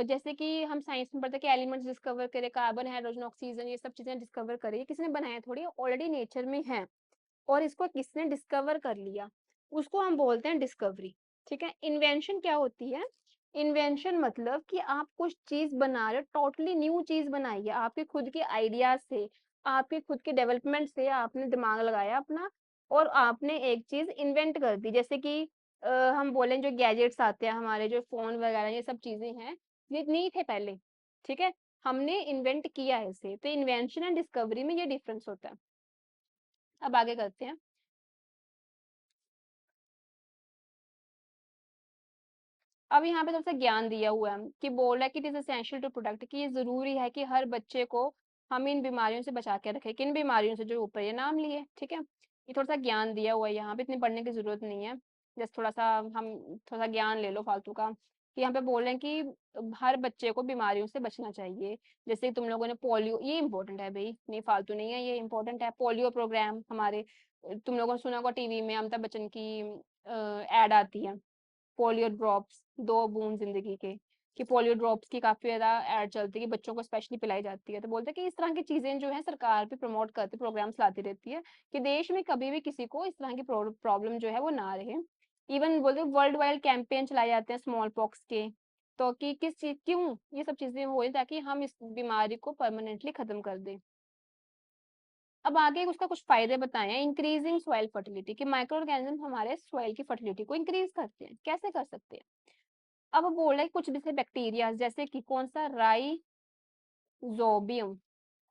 जैसे कि हम साइंस में पढ़ते कि एलिमेंट्स डिस्कवर करे, कार्बन, हाइड्रोजन, ऑक्सीजन, ये सब चीजें डिस्कवर करी, किसी ने बनाया थोड़ी, ऑलरेडी नेचर में है, और इसको किसने डिस्कवर कर लिया, उसको हम बोलते हैं डिस्कवरी। ठीक है, इन्वेंशन क्या होती है? इन्वेंशन मतलब कि आप कुछ चीज बना रहे हो, टोटली न्यू चीज बनाई है आपके खुद के आइडियाज से, आपके खुद के डेवलपमेंट से, आपने दिमाग लगाया अपना, और आपने एक चीज इन्वेंट कर दी। जैसे कि हम बोलें जो गैजेट्स आते हैं हमारे, जो फोन वगैरह, ये सब चीजें हैं, ये नहीं थे पहले। ठीक है, हमने इन्वेंट किया है इसे, तो इन्वेंशन एंड डिस्कवरी में ये डिफरेंस होता है। अब आगे करते हैं। अब यहाँ पे सबसे ज्ञान दिया हुआ है कि बोल रहा है कि it is essential to protect, कि ये जरूरी है कि हर बच्चे को हम इन बीमारियों से बचा के रखें। किन बीमारियों से? जो ऊपर ये नाम लिए। ठीक है, ये थोड़ा सा ज्ञान दिया हुआ है, यहाँ पे इतनी पढ़ने की जरूरत नहीं है। जस्ट थोड़ा सा हम थोड़ा सा ज्ञान ले लो फालतू का, कि यहाँ पे बोल रहे हैं कि हर बच्चे को बीमारियों से बचना चाहिए। जैसे तुम लोगों ने पोलियो, ये इंपॉर्टेंट है भाई, नहीं फालतू नहीं है, ये इंपॉर्टेंट है। पोलियो प्रोग्राम हमारे, तुम लोगों ने सुना होगा टीवी में अमिताभ बच्चन की एड आती है, पोलियो ड्रॉप्स, 2 बूंद जिंदगी के, कि पोलियो ड्रॉप्स की काफी ज्यादा एड चलती है कि बच्चों को स्पेशली पिलाई जाती है। तो बोलते हैं कि इस तरह की चीजें जो है सरकार भी प्रमोट करती, प्रोग्राम्स लाती रहती है, कि देश में कभी भी किसी को इस तरह की प्रॉब्लम जो है वो ना रहे। इवन बोलते वर्ल्ड वाइड कैंपेन चलाए जाते हैं स्मॉल पॉक्स के, तो कि किस चीज, क्यों ये सब चीजें हो रही, ताकि हम इस बीमारी को परमानेंटली खत्म कर दें। अब आगे उसका कुछ फायदे बताए हैं। इंक्रीजिंग सॉइल फर्टिलिटी, कि माइक्रो ऑर्गेनिज्म हमारे सॉइल की फर्टिलिटी को इंक्रीज करते हैं। कैसे कर सकते हैं? अब वो बोल रहे हैं कुछ जैसे बैक्टीरिया, जैसे कि कौन सा, राइजोबियम।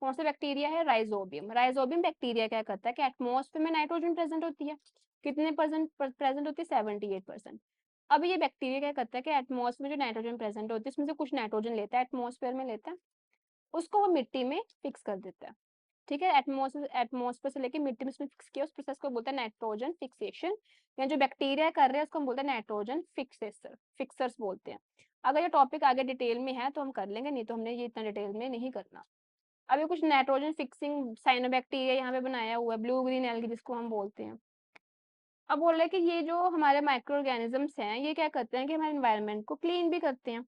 कौन सा बैक्टीरिया है? राइजोबियम। राइजोबियम बैक्टीरिया क्या करता है कि एटमोस्फेयर में नाइट्रोजन प्रेजेंट होती है, कितने परसेंट प्रेजेंट होती है? 78%। अब ये बैक्टीरिया क्या करता है कि एटमोस्फेयर में जो नाइट्रोजन प्रेजेंट होती है, उसमें से कुछ नाइट्रोजन लेता है, एटमोस्फेयर में लेता है, उसको वो मिट्टी में फिक्स कर देता है। ठीक है, एटमोस्फेयर से लेके मिट्टी में उसने फिक्स किया, उस प्रोसेस को बोलते हैं नाइट्रोजन फिक्सेशन। या जो बैक्टीरिया कर रहे हैं उसको हम बोलते हैं नाइट्रोजन फिक्सर्स बोलते हैं। अगर ये टॉपिक आगे डिटेल में है तो हम कर लेंगे, नहीं तो हमने ये इतना डिटेल में नहीं करना। अभी कुछ नाइट्रोजन फिक्सिंग साइनोबैक्टीरिया यहाँ पे बनाया हुआ है, ब्लू ग्रीन एल्गी जिसको हम बोलते हैं। अब बोल रहे हैं कि ये जो हमारे माइक्रो ऑर्गेनिजम्स हैं, ये क्या करते हैं कि हमारे एनवायरनमेंट को क्लीन भी करते हैं।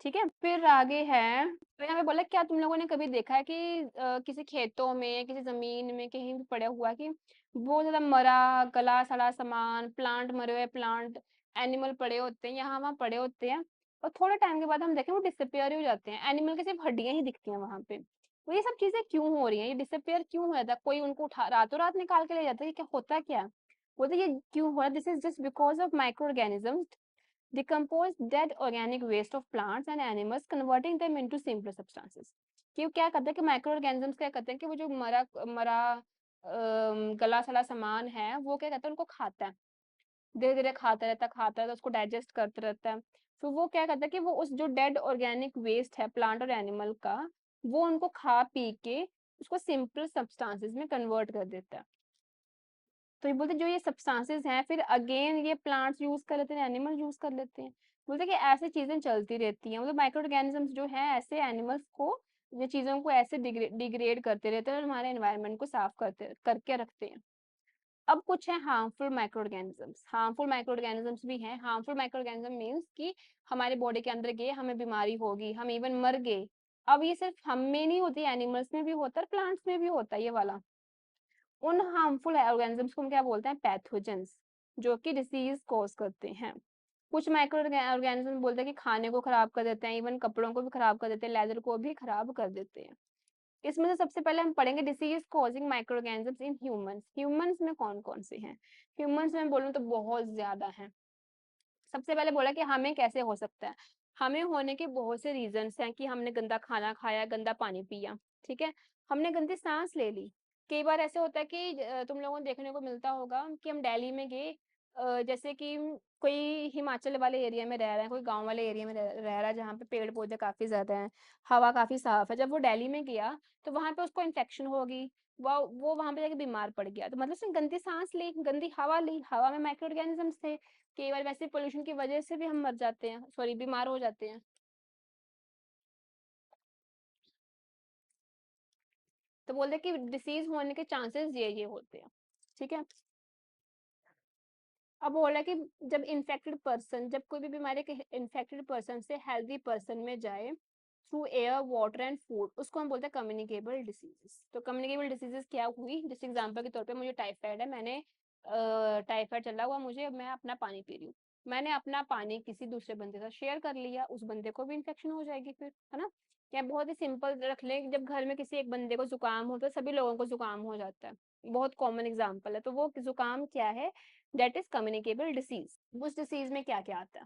ठीक है, फिर आगे है, तो यहाँ पे बोला क्या तुम लोगों ने कभी देखा है कि किसी खेतों में, किसी जमीन में कहीं भी पड़ा हुआ कि बहुत ज्यादा मरा गला सड़ा सामान, प्लांट मरे हुए प्लांट, एनिमल पड़े होते हैं, यहाँ वहाँ पड़े होते हैं, और थोड़े टाइम के बाद हम देखें वो डिसअपियर ही हो जाते हैं, एनिमल की सिर्फ हड्डियां ही दिखती हैं वहां पे। तो ये सब चीजें क्यों हो रही हैं, ये डिसअपियर क्यों हो जाता है, कोई उनको उठा रातों रात निकाल के ले जाता है, ये क्या होता क्या है? बोलते ये क्यों हो रहा है, this is just because of microorganisms decompose dead organic waste of plants and animals converting them into simple substances. कि वो क्या करते हैं कि माइक्रो ऑर्गेनिजम्स क्या करते हैं कि वो जो मरा मरा गला सड़ा सामान है वो क्या कहते हैं उनको खाता है, धीरे धीरे खाता रहता है, उसको डाइजेस्ट करते रहता है। फिर वो क्या करता है कि वो उस जो डेड ऑर्गेनिक वेस्ट है प्लांट और एनिमल का, वो उनको खा पी के उसको सिंपल सब्सटेंसेस में कन्वर्ट कर देता है। तो ये बोलते जो ये सब्सटेंसेस हैं फिर अगेन ये प्लांट्स यूज कर लेते हैं, एनिमल यूज कर लेते हैं। बोलते कि ऐसी चीजें चलती रहती हैं, मतलब माइक्रो ऑर्गेनिजम्स जो है ऐसे एनिमल्स को, ये चीजों को ऐसे डिग्रेड करते रहते हैं और हमारे एनवायरनमेंट को साफ करते करके रखते हैं। अब कुछ है harmful micro organisms, harmful micro organisms भी हैं। हार्मफुल माइक्रो ऑर्गेनिज्म मीन्स कि हमारे बॉडी के अंदर गए, हमें बीमारी होगी, हम इवन मर गए। अब ये सिर्फ हम में नहीं होती, एनिमल्स में भी होता है, प्लांट्स में भी होता है ये वाला। उन हार्मफुल ऑर्गेनिजम्स को हम क्या बोलते हैं, पैथोजेंस, जो कि डिसीज कॉज करते हैं। कुछ माइक्रो ऑर्गेनिज्म बोलते हैं कि खाने को खराब कर देते हैं, इवन कपड़ों को भी खराब कर देते हैं, लेदर को भी खराब कर देते हैं। इसमें से सबसे पहले हम पढ़ेंगे disease causing micro organisms in humans. Humans में कौन कौन से हैं? ह्यूमंस में बोलूं तो बहुत ज्यादा हैं। सबसे पहले बोला कि हमें कैसे हो सकता है, हमें होने के बहुत से रीजंस हैं कि हमने गंदा खाना खाया, गंदा पानी पिया, ठीक है, हमने गंदी सांस ले ली। कई बार ऐसे होता है कि तुम लोगों को देखने को मिलता होगा कि हम दिल्ली में गए, जैसे कि कोई हिमाचल वाले एरिया में रह रहा है, कोई गांव वाले एरिया में रह रहा है जहाँ पे पेड़ पौधे काफी ज्यादा हैं, हवा काफी साफ है, जब वो दिल्ली में गया तो वहां पे उसको इन्फेक्शन होगी, वो वहां पे जाके बीमार पड़ गया, तो मतलब उसने गंदी सांस ली, गंदी हवा ली, हवा में माइक्रो ऑर्गेनिजम्स थे। कई बार वैसे पोल्यूशन की वजह से भी हम मर जाते हैं, सॉरी बीमार हो जाते हैं। तो बोलते हैं कि डिसीज होने के चांसेस ये होते हैं। ठीक है, अब बोला कि जब इन्फेक्टेड पर्सन, जब कोई भी बीमारी के इन्फेक्टेड पर्सन से हेल्दी पर्सन में जाए through air water and food, उसको हम बोलते हैं कम्युनिकेबल डिसीजेस। तो कम्युनिकेबल डिसीजेस क्या हुई, जैसे एग्जांपल के तौर पे मुझे टाइफाइड है, मैंने टाइफाइड चला हुआ मुझे, मैं अपना पानी पी रही हूँ, मैंने अपना पानी किसी दूसरे बंदे से शेयर कर लिया, उस बंदे को भी इन्फेक्शन हो जाएगी फिर, है ना। या बहुत ही सिंपल रख लें, जब घर में किसी एक बंदे को जुकाम हो तो सभी लोगों को जुकाम हो जाता है, बहुत कॉमन एग्जाम्पल है। तो वो जुकाम क्या है, दैट इज कम्युनिकेबल डिसीज। उस डिसीज में क्या क्या आता है,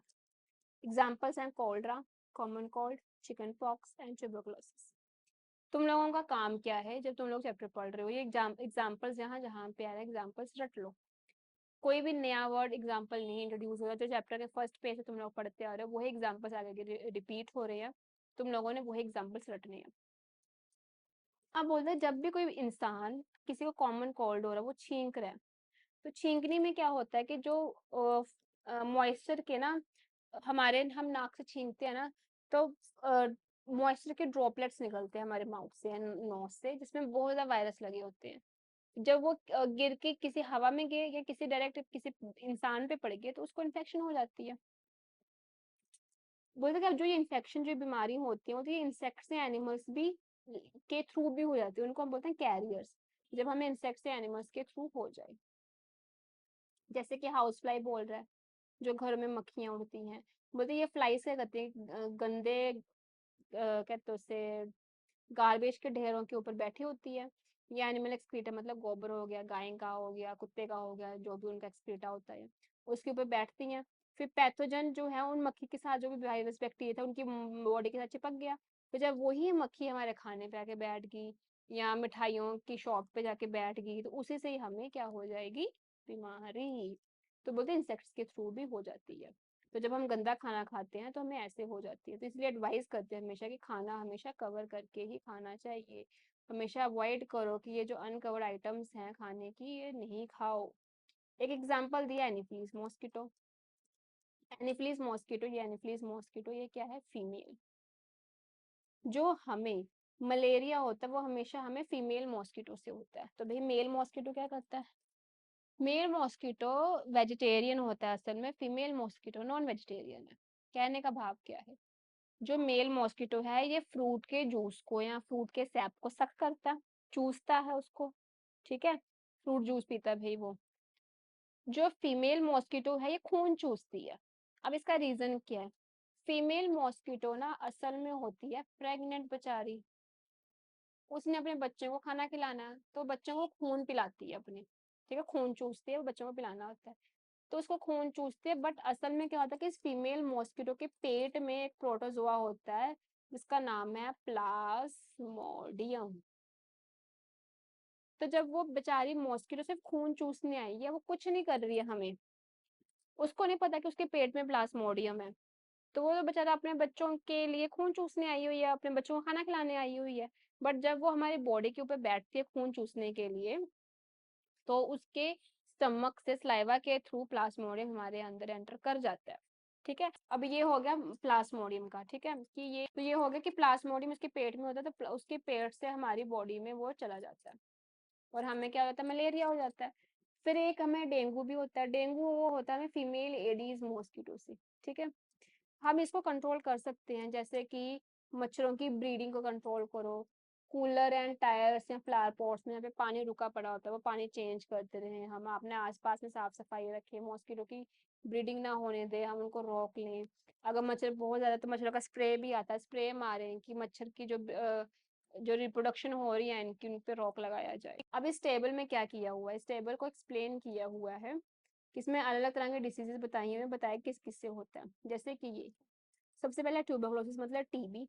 एग्जाम्पल्स हैं कोल्ड्रा, common cold, chickenpox and tuberculosis. तुम लोगों का काम क्या है जब तुम लोग चैप्टर पढ़ रहे हो, ये एग्जाम्पल्स जहाँ जहाँ पे आ रहा है एग्जाम्पल्स रट लो। कोई भी नया वर्ड एग्जाम्पल नहीं इंट्रोड्यूस हो रहा, जो चैप्टर के फर्स्ट पेज से तुम लोग पढ़ते आ रहे हो वही एग्जाम्पल्स आगे रिपीट हो रहे हैं, तुम लोगों ने वही एग्जाम्पल्स रटने हैं। अब बोलते हैं जब भी कोई इंसान, किसी को कॉमन कोल्ड हो रहा है, वो छींक रहा है, तो छींकने में क्या होता है कि जो मॉइस्चर के ना, हमारे हम नाक से छींकते हैं ना, तो मॉइस्चर के ड्रॉपलेट्स निकलते हैं हमारे माउथ से, नोज से, जिसमें बहुत ज्यादा वायरस लगे होते हैं। जब वो गिर के किसी हवा में गए या किसी डायरेक्ट किसी इंसान पे पड़ गए तो उसको इन्फेक्शन हो जाती है। बोलते कि अब जो ये इन्फेक्शन, जो बीमारी होती है, तो ये इंसेक्ट्स या एनिमल्स भी के थ्रू भी हो जाती है, उनको हम बोलते हैं कैरियर्स। जब हमें इंसेक्ट्स या एनिमल्स के थ्रू हो जाए, जैसे कि हाउस फ्लाई बोल रहा है, जो घर में मक्खियां उड़ती हैं, बोलते ये फ्लाइज क्या करती हैं, गंदे कहते हैं उसे, गार्बेज के ढेरों के ऊपर बैठी होती है। ये एनिमल एक्सक्रीटा, मतलब गोबर हो गया, गाय का हो गया, कुत्ते का हो गया, जो भी उनका एक्सक्रीटा होता है, उसके ऊपर बैठती हैं। फिर पैथोजन जो है उन मक्खी के साथ, जो भी वायरस बैक्टीरिया था उनकी बॉडी के साथ चिपक गया। फिर जब वही मक्खी हमारे खाने पे आके बैठ गई या मिठाइयों की शॉप पे जाके बैठ गई, तो उसी से ही हमें क्या हो जाएगी, बीमारी। तो बोलते हैं इंसेक्ट्स के थ्रू भी हो जाती है। तो जब हम गंदा खाना खाते हैं तो हमें ऐसे हो जाती है, तो इसलिए एडवाइस करते हैं हमेशा कि खाना हमेशा कवर करके ही खाना चाहिए। हमेशा अवॉइड करो कि ये जो अनकवर्ड आइटम्स हैं खाने की, ये नहीं खाओ। एक एग्जांपल दिया एनीफिलीज मॉस्किटो। एनीफिलीज मॉस्किटो, ये एनीफिलीज मॉस्किटो ये क्या है, फीमेल। जो हमें मलेरिया होता है वो हमेशा हमें फीमेल मॉस्किटो से होता है, तो भाई मेल मॉस्किटो क्या करता है, मेल मॉस्किटो वेजिटेरियन होता है असल में, फीमेल मॉस्किटो नॉन वेजिटेरियन है। कहने का भाव क्या है, जो मेल मॉस्किटो है ये फ्रूट के जूस को या फ्रूट के सैप को सक करता है, चूसता है उसको, ठीक है, फ्रूट जूस पीता है भाई वो। जो फीमेल मॉस्किटो है ये खून चूसती है। अब इसका रीजन क्या है, फीमेल मॉस्किटो ना असल में होती है प्रेग्नेंट बेचारी, उसने अपने बच्चों को खाना खिलाना है तो बच्चों को खून पिलाती है अपने, ठीक है, खून चूसती है, वो बच्चों को पिलाना होता है तो उसको खून चूसती है। बट असल में क्या होता है कि इस फीमेल मॉस्किटो के पेट में एक प्रोटोजोआ होता है जिसका नाम है प्लाज्मोडियम। तो जब वो बेचारी मॉस्किटो सिर्फ खून चूसने आई है, वो कुछ नहीं कर रही है हमें, उसको नहीं पता कि उसके पेट में प्लाज्मोडियम है, तो वो तो बेचारा अपने बच्चों के लिए खून चूसने आई हुई है, अपने बच्चों को खाना खिलाने आई हुई है। बट जब वो हमारी बॉडी के ऊपर बैठती है खून चूसने के लिए, तो उसके स्टमक से स्लाइवा के थ्रू प्लाज्मोडियम हमारे अंदर एंटर कर जाता है, ठीक है। अब ये हो गया प्लाज्मोडियम का, ठीक है, कि ये हो गया कि प्लाज्मोडियम उसके पेट में होता है तो उसके पेट से हमारी बॉडी में वो चला जाता है और हमें क्या होता है, मलेरिया हो जाता है। फिर एक हमें डेंगू भी होता है, डेंगू वो होता है हमें फीमेल एडीज मॉस्किटो से, ठीक है। हम इसको कंट्रोल कर सकते हैं जैसे कि मच्छरों की ब्रीडिंग को कंट्रोल करो, कूलर एंड टायर्स या फ्लावर पॉट्स में जहाँ पे पानी रुका पड़ा होता है वो पानी चेंज करते रहें, हम अपने आसपास में साफ सफाई रखें, मॉस्किटो की ब्रीडिंग ना होने दें, हम उनको रोक लें। अगर मच्छर बहुत ज़्यादा तो मच्छरों का स्प्रे भी आता है, स्प्रे मारें कि मच्छर की जो रिप्रोडक्शन हो रही है इनकी उन पे रोक लगाया जाए। अब इस टेबल में क्या किया हुआ है, इस टेबल को एक्सप्लेन किया हुआ है, इसमें अलग अलग तरह के डिसीजेस बताई हुए, बताया किस किस से होता है। जैसे कि ये सबसे पहले ट्यूबरकुलोसिस मतलब टीबी,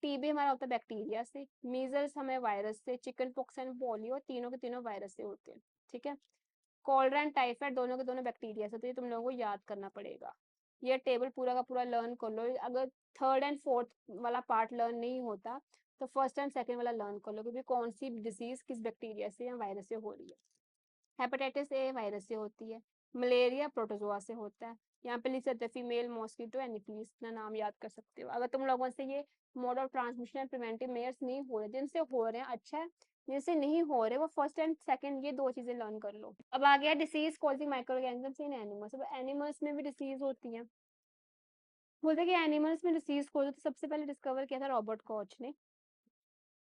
टीबी हमारा होता है बैक्टीरिया से, मीजल्स हमें वायरस से, चिकन पॉक्स एंड पोलियो तीनों के तीनों वायरस से होते हैं, ठीक है। कॉलरा एंड टाइफाइड दोनों के दोनों बैक्टीरिया से, तो ये तुम लोगों को याद करना पड़ेगा। ये टेबल पूरा का पूरा लर्न कर लो, अगर थर्ड एंड फोर्थ वाला पार्ट लर्न नहीं होता तो फर्स्ट एंड सेकंड वाला लर्न कर लो कि कौन सी डिजीज किस बैक्टीरिया से या वायरस से हो रही है। हेपेटाइटिस ए वायरस से होती है, मलेरिया प्रोटोजोआ से होता है। यहाँ पे लिख सकते हैं फीमेल मॉस्किटो एनोफिलीज, इतना नाम याद कर सकते हो। अगर तुम लोगों से ये mode of transmission and preventive measures नहीं हो रहे, जिनसे हो रहे हैं अच्छा है, जिनसे नहीं हो रहे वो फर्स्ट एंड सेकंड ये दो चीजें लर्न कर लो। अब आ गया disease causing micro organisms in animals. अब एनिमल्स में भी डिसीज होती है, बोलते हैं कि एनिमल्स में डिसीज को तो सबसे पहले डिस्कवर किया था रॉबर्ट कॉच ने।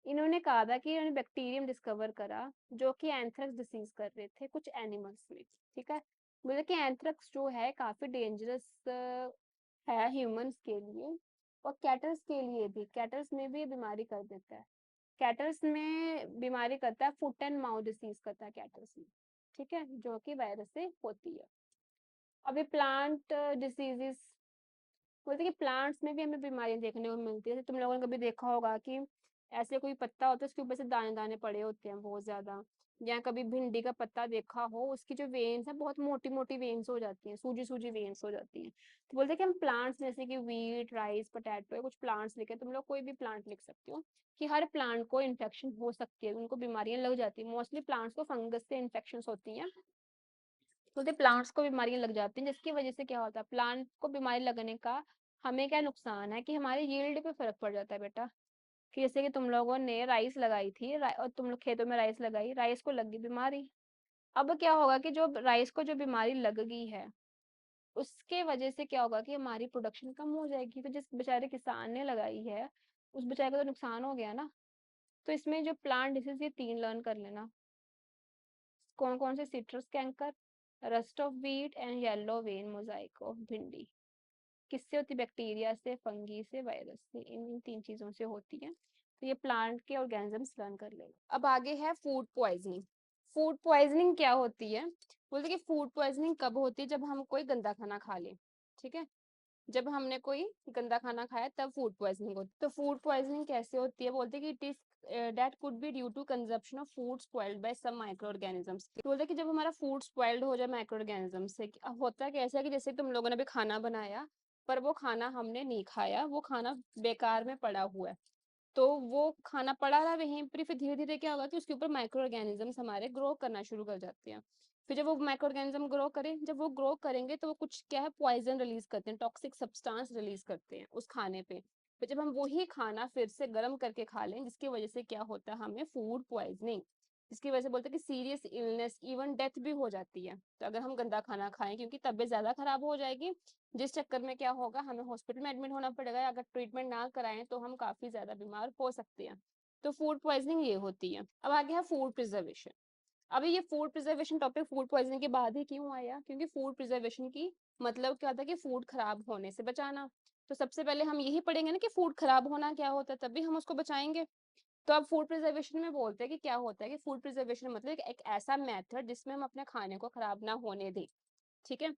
इन्होंने कहा था कि इन्होंने बैक्टीरियम डिस्कवर करा जो कि एंथ्रेक्स डिसीज कर रहे थे कुछ एनिमल्स में, ठीक है। बोले कि एंथ्रेक्स जो है काफी डेंजरस है ह्यूमंस के लिए और कैटल्स के लिए भी, कैटल्स में भी बीमारी कर देता है। कैटल्स में बीमारी करता है, फुट एंड माउथ डिसीज करता है कैटल्स में, ठीक है, जो कि वायरस से होती है। अभी प्लांट डिसीजेस, बोलते हैं कि प्लांट्स में भी हमें बीमारियां देखने को मिलती है। जैसे तुम लोगों ने कभी देखा होगा कि ऐसे कोई पत्ता होता है उसके ऊपर से दाने दाने पड़े होते हैं बहुत ज्यादा, या कभी भिंडी का पत्ता देखा हो उसकी जो वेन्स है बहुत मोटी मोटी वेन्स हो जाती हैं, सूजी सूजी वेन्स हो जाती हैं। तो बोलते हैं कि हम प्लांट्स जैसे कि वीट राइस पोटैटो कुछ प्लांट्स लिखे, तुम लोग कोई भी प्लांट लिख सकते हो कि हर प्लांट को इन्फेक्शन हो सकती है, उनको बीमारियां लग जाती है, मोस्टली प्लांट्स को फंगस से इन्फेक्शन होती हैं। बोलते प्लांट्स को बीमारियां लग जाती हैं जिसकी वजह से क्या होता है, प्लांट को बीमारी लगने का हमें क्या नुकसान है कि हमारे यील्ड पे फर्क पड़ जाता है बेटा। कि जैसे कि तुम लोगों ने राइस लगाई थी और तुम लोग खेतों में राइस लगाई, राइस को लग गई बीमारी। अब क्या होगा कि जो राइस को जो बीमारी लग गई है उसके वजह से क्या होगा कि हमारी प्रोडक्शन कम हो जाएगी, तो जिस बेचारे किसान ने लगाई है उस बेचारे को तो नुकसान हो गया ना। तो इसमें जो प्लांट डिसीज ये तीन लर्न कर लेना, कौन कौन से, citrus canker, rust of wheat and yellow vein Mosaic of भिंडी। किससे होती, बैक्टीरिया से, फंगी से, वायरस से, इन तीन चीजों से होती है। तो ये प्लांट के ऑर्गेनिजम्स लर्न कर लेगा। अब आगे है फूड पॉइजनिंग। फूड पॉइजनिंग क्या होती है, बोलते कि फूड पॉइजनिंग कब होती है, जब हम कोई गंदा खाना खा लें, ठीक है। जब हमने कोई गंदा खाना खाया तब फूड पॉइजनिंग होती है। तो फूड पॉइजनिंग कैसे होती है, बोलते कि it is that could be due to consumption of food spoiled by some microorganisms. बोलते कि जब हमारा फूड स्पॉइल्ड हो जाए माइक्रो ऑर्गेनिज्म से, होता कैसा है कि जैसे तुम लोगों ने भी खाना बनाया पर वो खाना हमने नहीं खाया, वो खाना बेकार में पड़ा हुआ है, तो वो खाना पड़ा रहा वहीं पर, फिर धीरे धीरे क्या होगा कि उसके ऊपर माइक्रो ऑर्गेनिजम्स हमारे ग्रो करना शुरू कर जाते हैं। फिर जब वो माइक्रो ऑर्गेनिज्म ग्रो करें, जब वो ग्रो करेंगे तो वो कुछ क्या है पॉइजन रिलीज करते हैं, टॉक्सिक सब्सटेंस रिलीज करते हैं उस खाने पे। फिर जब हम वही खाना फिर से गर्म करके खा लें जिसकी वजह से क्या होता है हमें फूड पॉइजनिंग। जिसकी वजह से बोलते हैं कि सीरियस इलनेस इवन डेथ भी हो जाती है। तो अगर हम गंदा खाना खाएं, क्योंकि तबीयत ज़्यादा खराब हो जाएगी, जिस चक्कर में क्या होगा, हमें हॉस्पिटल में एडमिट होना पड़ेगा। अगर ट्रीटमेंट ना कराएं तो हम काफ़ी ज़्यादा बीमार हो सकते हैं। तो फूड पॉइजनिंग ये होती है। अब आ गया फूड प्रिजर्वेशन। अभी ये food preservation topic food poisoning के बाद ही क्यों आया, क्योंकि फूड प्रिजर्वेशन की मतलब क्या था कि फूड खराब होने से बचाना। तो सबसे पहले हम यही पढ़ेंगे ना कि फूड खराब होना क्या होता है, तभी हम उसको बचाएंगे। तो अब फूड प्रिजर्वेशन में बोलते हैं कि क्या होता है कि फूड प्रिजर्वेशन मतलब एक ऐसा मेथड जिसमें हम अपने खाने को खराब ना होने दें। ठीक है,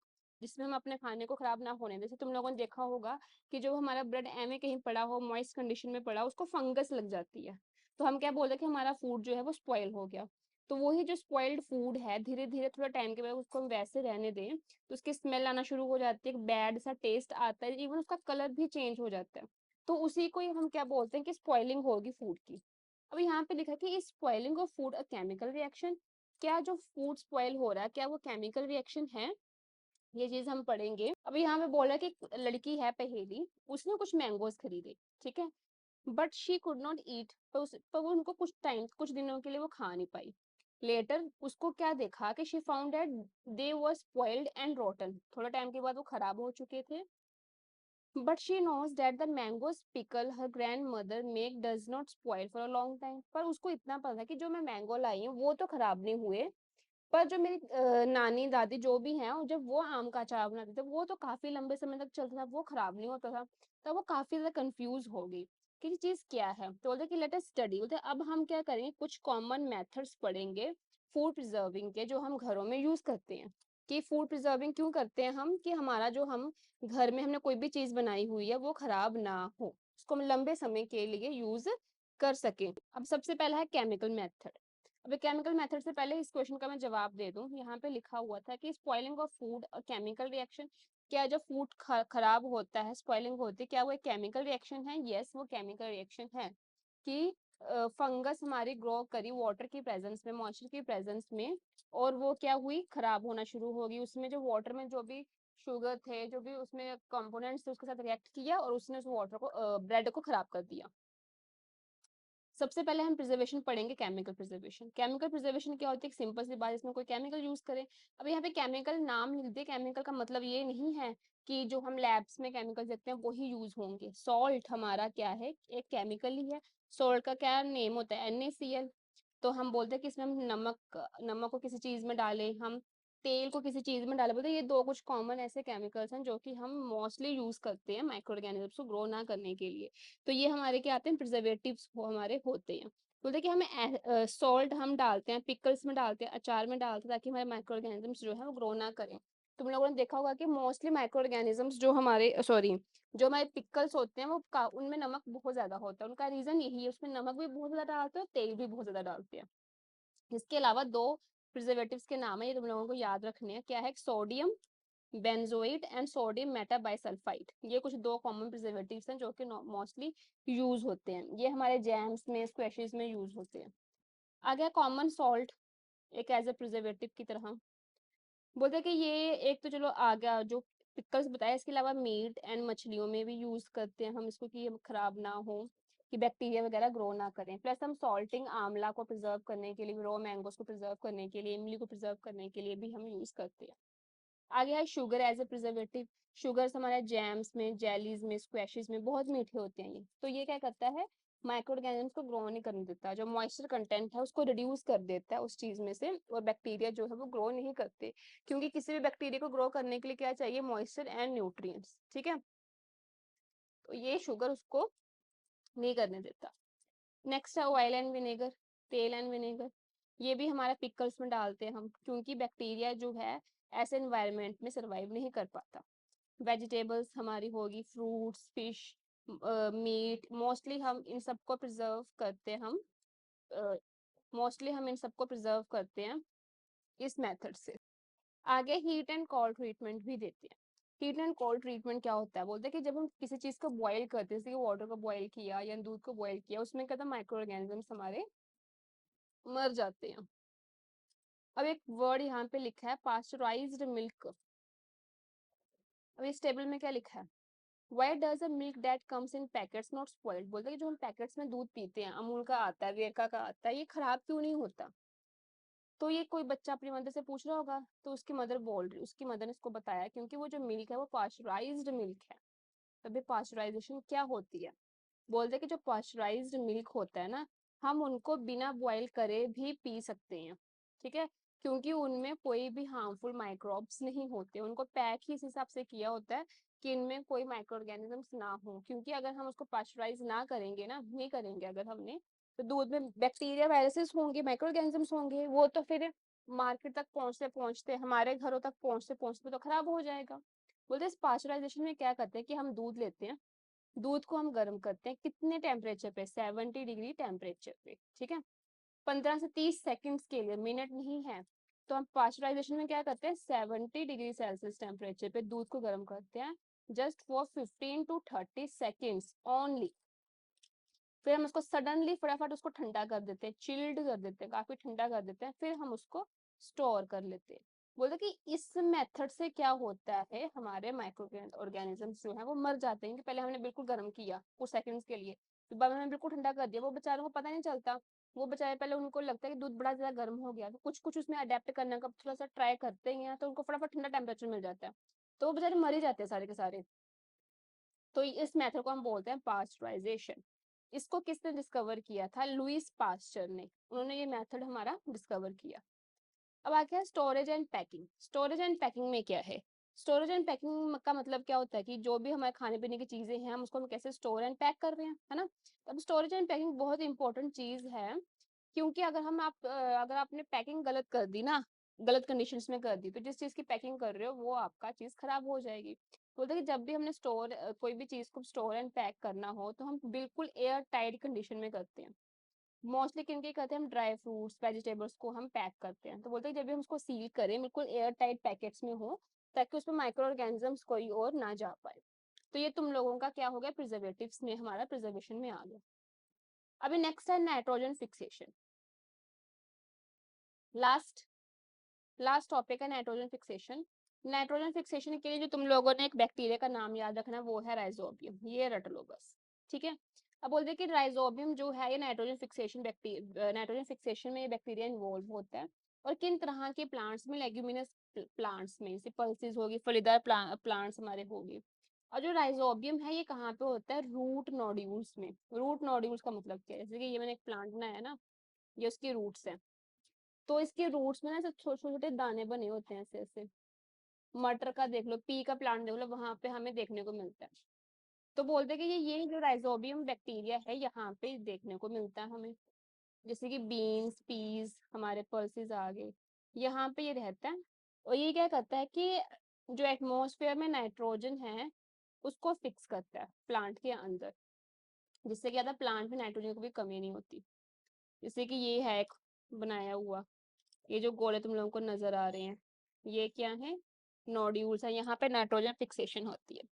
जिसमें हम अपने खाने को खराब ना होने दें। जैसे तुम लोगों ने देखा होगा कि जो हमारा ब्रेड एमे कहीं पड़ा हो, मॉइस्ट कंडीशन में पड़ा हो, उसको फंगस लग जाती है। तो हम क्या बोलते हैं कि हमारा फूड जो है वो स्पॉइल हो गया। तो वही जो स्पॉइल्ड फूड है, धीरे धीरे थोड़ा टाइम के बाद उसको हम वैसे रहने दें तो उसकी स्मेल आना शुरू हो जाती है, एक बैड सा टेस्ट आता है, इवन उसका कलर भी चेंज हो जाता है। तो उसी को ही हम क्या बोलते हैं कि स्पॉइलिंग होगी फूड की। अब यहाँ पे लिखा है कि इस spoiling of food a chemical reaction. क्या जो फूड स्पॉइल हो रहा है क्या वो केमिकल रिएक्शन है, ये चीज हम पढ़ेंगे। अब यहाँ पे बोला कि एक लड़की है पहेली, उसने कुछ मैंगोज खरीदे, ठीक है, but she could not eat, पर वो उनको कुछ टाइम कुछ दिनों के लिए वो खा नहीं पाई। लेटर उसको क्या देखा कि she found that they were spoiled and rotten, थोड़ा टाइम के बाद वो खराब हो चुके थे। But she knows that the mangoes pickle her grandmother make does not spoil for a long time. पर उसको इतना पता था कि जो मैं मैंगो लाई हूँ वो तो खराब नहीं हुए, पर जो मेरी नानी दादी जो भी हैं, और जब वो आम का अचार बनाते थे वो तो काफी लंबे समय तक चलता था, वो खराब नहीं होता था। तब वो काफी ज्यादा कंफ्यूज हो गई कि ये चीज क्या है। तो बोलते कि लेट अस स्टडी, बोलते अब हम क्या करेंगे, कुछ कॉमन मेथड्स पढ़ेंगे फूड प्रिजर्विंग के जो हम घरों में यूज करते हैं। कि फूड प्रिजर्विंग क्यों करते हैं हम, कि हमारा जो हम घर में हमने कोई भी चीज बनाई हुई है वो खराब ना हो, उसको हम लंबे समय के लिए यूज कर सकें। अब सबसे पहला है केमिकल मेथड। अब केमिकल मेथड से पहले इस क्वेश्चन का मैं जवाब दे दूं। यहाँ पे लिखा हुआ था कि स्पॉइलिंग ऑफ फूड और केमिकल रिएक्शन। क्या जब फूड खराब होता है, स्पॉइलिंग होती है, क्या वो एक केमिकल रिएक्शन है? यस, वो केमिकल रिएक्शन है। कि फंगस हमारी ग्रो करी वाटर की प्रेजेंस में, मॉइस्चर की प्रेजेंस में, और वो क्या हुई, खराब होना शुरू होगी। उसमें जो वाटर में जो भी शुगर थे, जो भी उसमें कंपोनेंट्स थे, उसके साथ रिएक्ट किया और उसने उस वाटर को ब्रेड को खराब कर दिया। सबसे पहले हम प्रिजर्वेशन पढ़ेंगे, केमिकल प्रिजर्वेशन। केमिकल प्रिजर्वेशन क्या होती है, एक सिंपल सी बात, इसमें कोई केमिकल यूज करें। अब यहाँ पे केमिकल नाम लिख दे, केमिकल का मतलब ये नहीं है कि जो हम लैब्स में केमिकल देखते हैं वही यूज होंगे। सॉल्ट हमारा क्या है, एक केमिकल ही है। सॉल्ट का क्या नेम होता है, NaCl। तो हम बोलते हैं कि इसमें हम नमक नमक को किसी चीज में डालें, हम तेल को किसी चीज में डालें, बोलते हैं ये दो कुछ कॉमन ऐसे केमिकल्स हैं जो कि हम मोस्टली यूज करते हैं माइक्रो ऑर्गेनिजम्स को ग्रो ना करने के लिए। तो ये हमारे क्या आते हैं, प्रिजर्वेटिव्स हमारे होते हैं। बोलते कि हमें सॉल्ट हम डालते हैं, पिकल्स में डालते हैं, अचार में डालते हैं, ताकि हमारे माइक्रो ऑर्गेनिजम्स जो है वो ग्रो ना करें। तुम लोगों ने देखा होगा कि मोस्टली माइक्रो ऑर्गेनिजम्स जो हमारे सॉरी जो हमारे पिकल्स होते हैं वो उनमें नमक बहुत ज्यादा होता है। उनका रीजन यही है, उसमें नमक भी बहुत ज्यादा डालते हैं और तेल भी बहुत ज्यादा डालते हैं। इसके अलावा दो प्रिजर्वेटिव्स के नाम है, ये तुम लोगों को याद रखने हैं। क्या है, sodium benzoate and sodium metabisulphide. ये कुछ दो कॉमन प्रिजर्वेटिव्स हैं जो कि मोस्टली यूज होते हैं। ये हमारे जैम्स में, स्क्वैशेस में यूज होते हैं। आ गया कॉमन सॉल्ट, एक एज ए प्रिजर्वेटिव की तरह। बोलते हैं कि ये एक तो चलो आ गया जो पिकल्स बताया, इसके अलावा मीट एंड मछलियों में भी यूज करते हैं हम इसको, कि ये खराब ना हो, कि बैक्टीरिया वगैरह ग्रो ना करें। प्लस हम सॉल्टिंग आंवला को प्रिजर्व करने के लिए, रो मैंगोस को प्रिजर्व करने के लिए, इमली को प्रिजर्व करने के लिए भी हम यूज करते हैं। आगे है sugar as a preservative. Sugars हमारे जैम्स में, जेलीज में, स्क्वैशेस में बहुत मीठे होते हैं ये। तो ये क्या करता है, माइक्रो ऑर्गेनिजम्स को ग्रो नहीं करने देता, जो मॉइस्चर कंटेंट है उसको रिड्यूस कर देता है उस चीज में से, और बैक्टीरिया जो है वो ग्रो नहीं करते। क्योंकि किसी भी बैक्टीरिया को ग्रो करने के लिए क्या चाहिए, मॉइस्चर एंड न्यूट्रिएंट्स। ठीक है, तो ये शुगर उसको नहीं करने देता। नेक्स्ट है ऑयल एंड विनेगर, तेल एंड विनेगर। ये भी हमारे पिकल्स में डालते हैं हम, क्योंकि बैक्टीरिया जो है ऐसे एनवायरनमेंट में सर्वाइव नहीं कर पाता। वेजिटेबल्स हमारी होगी, फ्रूट्स, फिश, मीट, मोस्टली हम इन सबको प्रिजर्व करते हैं हम, मोस्टली हम इन सबको प्रिजर्व करते हैं इस मेथड से। आगे हीट एंड कोल्ड ट्रीटमेंट भी देते हैं। हीट एंड कोल्ड ट्रीटमेंट क्या होता है, बोलते हैं कि जब हम किसी चीज को बॉईल करते हैं, जैसे कि वाटर को बॉईल किया या दूध को बॉईल किया, उसमें क्या था, माइक्रो ऑर्गेनिजम्स हमारे मर जाते हैं। अब एक वर्ड यहाँ पे लिखा है पास्चराइज्ड मिल्क। अब इस टेबल में क्या लिखा है, Why does a milk that comes in packets not spoiled? बोलते हैं कि जो हम पैकेट्स में दूध पीते हैं, अमूल का आता है, वेरका का आता है, ये खराब क्यों नहीं होता? तो ये कोई बच्चा अपनी मदर से पूछ रहा होगा, तो उसकी मदर बोल रही, उसकी मदर ने उसको बताया, क्योंकि वो जो मिल्क है वो पास्चराइज्ड मिल्क है। तभी पास्चराइजेशन क्या होती है, बोलते हैं कि जो पास्चराइज्ड मिल्क होता है ना, हम उनको बिना बॉईल करे भी पी सकते हैं, ठीक है, क्योंकि उनमें कोई भी हार्मफुल माइक्रोब्स नहीं होते, उनको पैक ही इस हिसाब से किया होता है कि इनमें कोई माइक्रो ऑर्गेनिजम्स ना हो, क्योंकि अगर हम उसको पास्चराइज ना करेंगे ना, नहीं करेंगे अगर हमने, तो दूध में बैक्टीरिया वायरसेस होंगे, माइक्रो ऑर्गेनिजम्स होंगे, वो तो फिर मार्केट तक पहुंचते पहुंचते, हमारे घरों तक पहुंचते पहुंचते तो खराब हो जाएगा। बोलते हैं पास्चराइजेशन में क्या करते हैं कि हम दूध लेते हैं, दूध को हम गर्म करते हैं कितने टेम्परेचर पे, 70 डिग्री टेम्परेचर पे, ठीक है, 15 से 30 सेकंड्स के लिए, मिनट नहीं है। तो हम पास्चराइजेशन में क्या करते हैं, 70 डिग्री सेल्सियस टेम्परेचर पे दूध को गर्म करते हैं, just for 15 to 30 seconds only. फिर हम उसको सडनली फटाफट उसको ठंडा कर देते हैं, चिल्ड कर देते हैं, काफी ठंडा कर देते हैं, फिर हम उसको स्टोर कर लेते हैं। बोलते कि इस मेथड से क्या होता है, हमारे माइक्रो ऑर्गेनिजम्स जो है वो मर जाते हैं, कि पहले हमने बिल्कुल गर्म किया कुछ सेकंड्स के लिए, फिर बाद में हमने बिल्कुल ठंडा कर दिया, वो बेचारों को पता नहीं चलता, वो बेचारे पहले उनको लगता है कि दूध बड़ा ज्यादा गर्म हो गया, तो कुछ कुछ उसमें अडेप्ट करने का थोड़ा सा ट्राई करते हैं, तो उनको फटाफट ठंडा टेम्परेचर मिल जाता है, तो वो बेचारे मर ही जाते हैं सारे के सारे। तो इस मेथड को हम बोलते हैं पास्चराइजेशन। इसको किसने डिस्कवर किया था, लुइस पास्चर ने, उन्होंने ये मेथड हमारा डिस्कवर किया। अब आ गया storage and packing. Storage and packing में क्या है, स्टोरेज एंड पैकिंग का मतलब क्या होता है कि जो भी हमारे खाने पीने की चीजें हैं, हम उसको हम कैसे स्टोर एंड पैक कर रहे हैं, है ना। तो अब स्टोरेज एंड पैकिंग बहुत इंपॉर्टेंट चीज है, क्योंकि अगर आपने पैकिंग गलत कर दी ना, गलत कंडीशंस में कर दी, तो जिस चीज की पैकिंग कर रहे हो वो आपका चीज खराब हो जाएगी। बोलते हैं कि जब भी हमने कोई भी चीज को स्टोर एंड पैक करना हो, तो हम बिल्कुल एयर टाइट कंडीशन में करते हैं। मोस्टली किन के करते हैं, हम ड्राई फ्रूट्स वेजिटेबल्स को हम पैक करते हैं, तो बोलते हैं जब भी हम उसको सील करें बिल्कुल एयर टाइट पैकेट्स में हो, ताकि उसमें माइक्रो ऑर्गेनिजम्स कोई और ना जा पाए। तो ये तुम लोगों का क्या हो गया, प्रिजर्वेटिव्स में हमारा प्रिजर्वेशन में आ गया। अभी नेक्स्ट है nitrogen fixation. Last last topic है नाइट्रोजन फिक्सेशन। नाइट्रोजन फिक्सेशन के लिए जो तुम लोगों ने एक बैक्टीरिया का नाम याद रखना, वो है राइजोबियम, ये रट लो बस, ठीक है। अब बोलते हैं कि राइजोबियम जो है ये नाइट्रोजन फिक्सेशन में ये बैक्टीरिया इन्वॉल्व होता है। और किन तरह के प्लांट्स में, लेग्यूमिनस प्लांट्स में, जैसे पल्सेस होगी, फलीदार प्लांट्स हमारे होगी। और जो राइजोबियम है ये कहाँ पे होता है, रूट नोड्यूल्स में। रूट नोड्यूल्स का मतलब क्या है, जैसे कि ये मैंने एक प्लांट बनाया है ना, ये उसकी रूट्स है, तो इसके रूट्स में ना ऐसे छोटे छोटे दाने बने होते हैं, ऐसे ऐसे। मटर का देख लो, पी का प्लांट देख लो, वहां पे हमें देखने को मिलता है। तो बोलते हैं कि ये जो राइजोबियम बैक्टीरिया है यहाँ पे देखने को मिलता है हमें, जैसे कि बीन्स पीस हमारे पल्सेस आ गए, यहाँ पे ये रहता है। और ये क्या करता है कि जो एटमॉस्फेयर में नाइट्रोजन है उसको फिक्स करता है प्लांट के अंदर, जिससे क्या होता है, प्लांट में नाइट्रोजन की भी कमी नहीं होती। जैसे कि ये है एक बनाया हुआ, ये जो गोले तुम लोगों को नजर आ रहे हैं, ये क्या है, नोड्यूल्स है, यहाँ पे नाइट्रोजन फिक्सेशन होती है।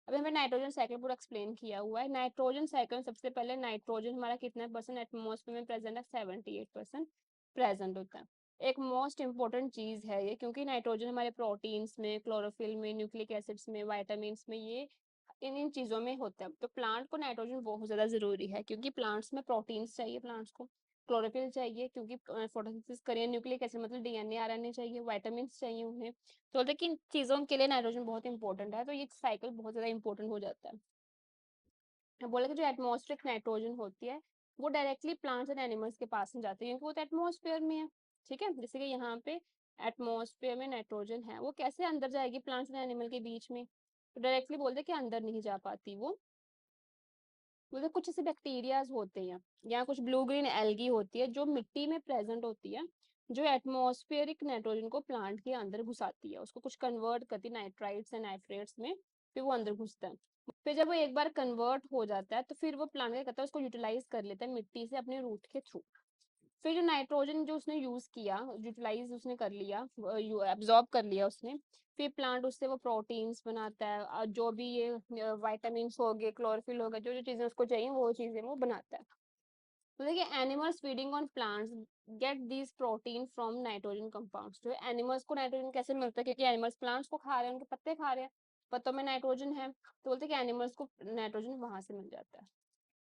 अभी हमें नाइट्रोजन साइकिल पूरा एक्सप्लेन किया हुआ है। नाइट्रोजन साइकिल में सबसे पहले नाइट्रोजन हमारा कितना परसेंट एटमोसफेयर में प्रेजेंट है, 78% प्रेजेंट होता है। एक मोस्ट इंपॉर्टेंट चीज है ये, क्योंकि नाइट्रोजन हमारे प्रोटीन्स में, क्लोरोफिल में, न्यूक्लिक एसिड्स में, वाइटामिन में, ये इन इन चीजों में होता है। तो प्लांट को नाइट्रोजन बहुत ज्यादा जरूरी है, क्योंकि प्लांट्स में प्रोटीन्स चाहिए, प्लांट्स को क्लोरोफिल चाहिए, क्योंकि फोटोसिंथेसिस करें, न्यूक्लिक एसिड मतलब डीएनए आरएनए चाहिए, वाइटामिन चाहिए उन्हें। तो लेकिन चीजों के लिए नाइट्रोजन बहुत इंपॉर्टेंट है, तो ये साइकिल बहुत ज्यादा इंपॉर्टेंट हो जाता है। बोला कि जो एटमॉस्फेरिक नाइट्रोजन होती है वो डायरेक्टली प्लांट्स एंड एनिमल्स के पास में जाती है, क्योंकि वो तो एटमॉस्फेयर में है, ठीक है। जैसे कि यहाँ पे एटमॉस्फेयर में नाइट्रोजन है, वो कैसे अंदर जाएगी प्लांट्स एंड एनिमल के बीच में, तो डायरेक्टली बोलते कि अंदर नहीं जा पाती वो। बोलते कुछ ऐसे बैक्टीरियाज होते हैं या कुछ ब्लू ग्रीन एल्गी होती है जो मिट्टी में प्रेजेंट होती है, जो एटमॉस्फेरिक नाइट्रोजन को प्लांट के अंदर घुसाती है, उसको कुछ कन्वर्ट करती है नाइट्राइट्स एंड नाइट्रेट्स में, फिर वो अंदर घुसता है। फिर जब वो एक बार कन्वर्ट हो जाता है तो फिर वो प्लांट क्या करता है, उसको यूटिलाइज कर लेता है मिट्टी से अपने रूट के थ्रू। फिर जो नाइट्रोजन जो उसने यूज किया, यूटिलाइज उसने कर लिया, एब्जॉर्ब कर लिया उसने, फिर प्लांट उससे वो प्रोटीन्स बनाता है, और जो भी ये वाइटामिन हो गए, क्लोरोफिल हो गया, जो जो चीजें उसको चाहिए वो चीजें वो बनाता है। तो देखिए animals feeding on plants get these protein from nitrogen compounds. जो एनिमल्स को नाइट्रोजन कैसे मिलता है, क्योंकि एनिमल्स प्लांट्स को खा रहे हैं, उनके पत्ते खा रहे हैं, पत्तों में नाइट्रोजन है, तो बोलते हैं कि एनिमल्स को नाइट्रोजन वहां से मिल जाता है।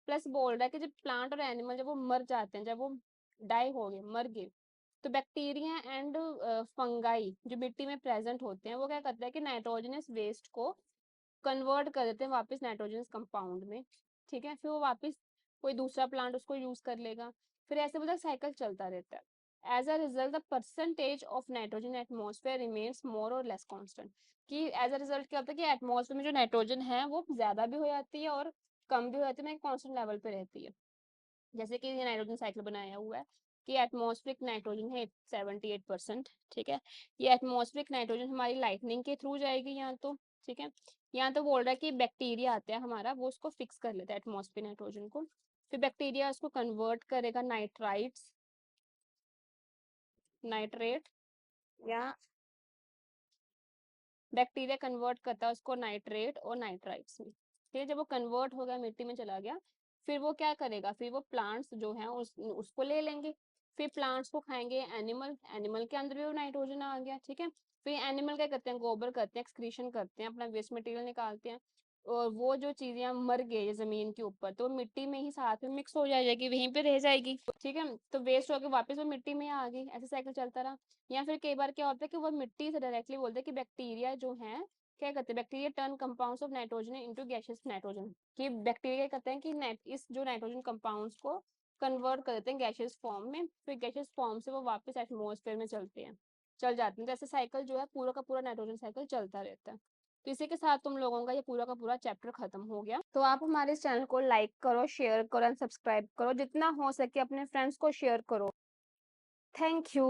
प्लस बोल रहा है कि जब प्लांट और एनिमल जब वो मर जाते हैं, जब वो डाई हो गए, मर गए, तो बैक्टीरिया एंड फंगाई जो मिट्टी में प्रेजेंट होते हैं वो क्या करते हैं कि नाइट्रोजनस वेस्ट को कन्वर्ट कर देते हैं वापस नाइट्रोजनस कंपाउंड में, ठीक है, फिर वो वापस कोई दूसरा प्लांट उसको यूज कर लेगा, फिर ऐसे मतलब साइकिल चलता रहता है। As a result the percentage of nitrogen atmosphere remains more और लेस कांस्टेंट, कि एज अ रिजल्ट क्या होता है कि एटमॉस्फेयर में जो नाइट्रोजन है वो ज्यादा भी हो जाती है और कम भी हो जाती है, एक कांस्टेंट लेवल पे रहती है। जैसे कि ये नाइट्रोजन साइकिल बनाया हुआ है कि एटमॉस्फेरिक नाइट्रोजन है 78%, ठीक है, ये एटमॉस्फेरिक नाइट्रोजन हमारी लाइटनिंग के थ्रू जाएगी यहाँ तो, ठीक है, यहाँ तो बोल रहा है कि बैक्टीरिया आता है हमारा वो उसको फिक्स कर लेता है एटमॉस्फेरिक नाइट्रोजन को, फिर बैक्टीरिया उसको कन्वर्ट करेगा नाइट्राइट्स नाइट्रेट या बैक्टीरिया कन्वर्ट करता है उसको नाइट्रेट और नाइट्राइट्स में, ठीक है, जब वो कन्वर्ट हो गया मिट्टी में चला गया, फिर वो क्या करेगा, फिर वो प्लांट्स जो है उसको ले लेंगे, फिर प्लांट्स को खाएंगे एनिमल, एनिमल के अंदर भी वो नाइट्रोजन आ गया, ठीक है, फिर एनिमल क्या करते हैं, गोबर करते हैं, एक्सक्रीशन करते हैं, अपना वेस्ट मटेरियल निकालते हैं, और वो जो चीजें मर गई जमीन के ऊपर तो मिट्टी में ही साथ में मिक्स हो जाएगी, वहीं पे रह जाएगी, ठीक है, तो वेस्ट होकर वापस वो मिट्टी में आ गई, ऐसे साइकिल चलता रहा। या फिर कई बार क्या होता है कि वो मिट्टी से डायरेक्टली बोलते हैं कि बैक्टीरिया जो है क्या करते हैं, bacteria turn compounds of nitrogen into gaseous nitrogen, कि बैक्टीरिया क्या करते हैं कि इस जो नाइट्रोजन कंपाउंड्स को कन्वर्ट कर देते हैं गैसियस फॉर्म में, फिर गैसियस फॉर्म से वो वापस एटमॉस्फेयर में चलते हैं, चल जाते हैं, तो ऐसे साइकिल जो है पूरा का पूरा नाइट्रोजन साइकिल चलता रहता है। तो इसी के साथ तुम लोगों का ये पूरा का पूरा चैप्टर खत्म हो गया। तो आप हमारे इस चैनल को लाइक करो, शेयर करो एंड सब्सक्राइब करो, जितना हो सके अपने फ्रेंड्स को शेयर करो। Thank you.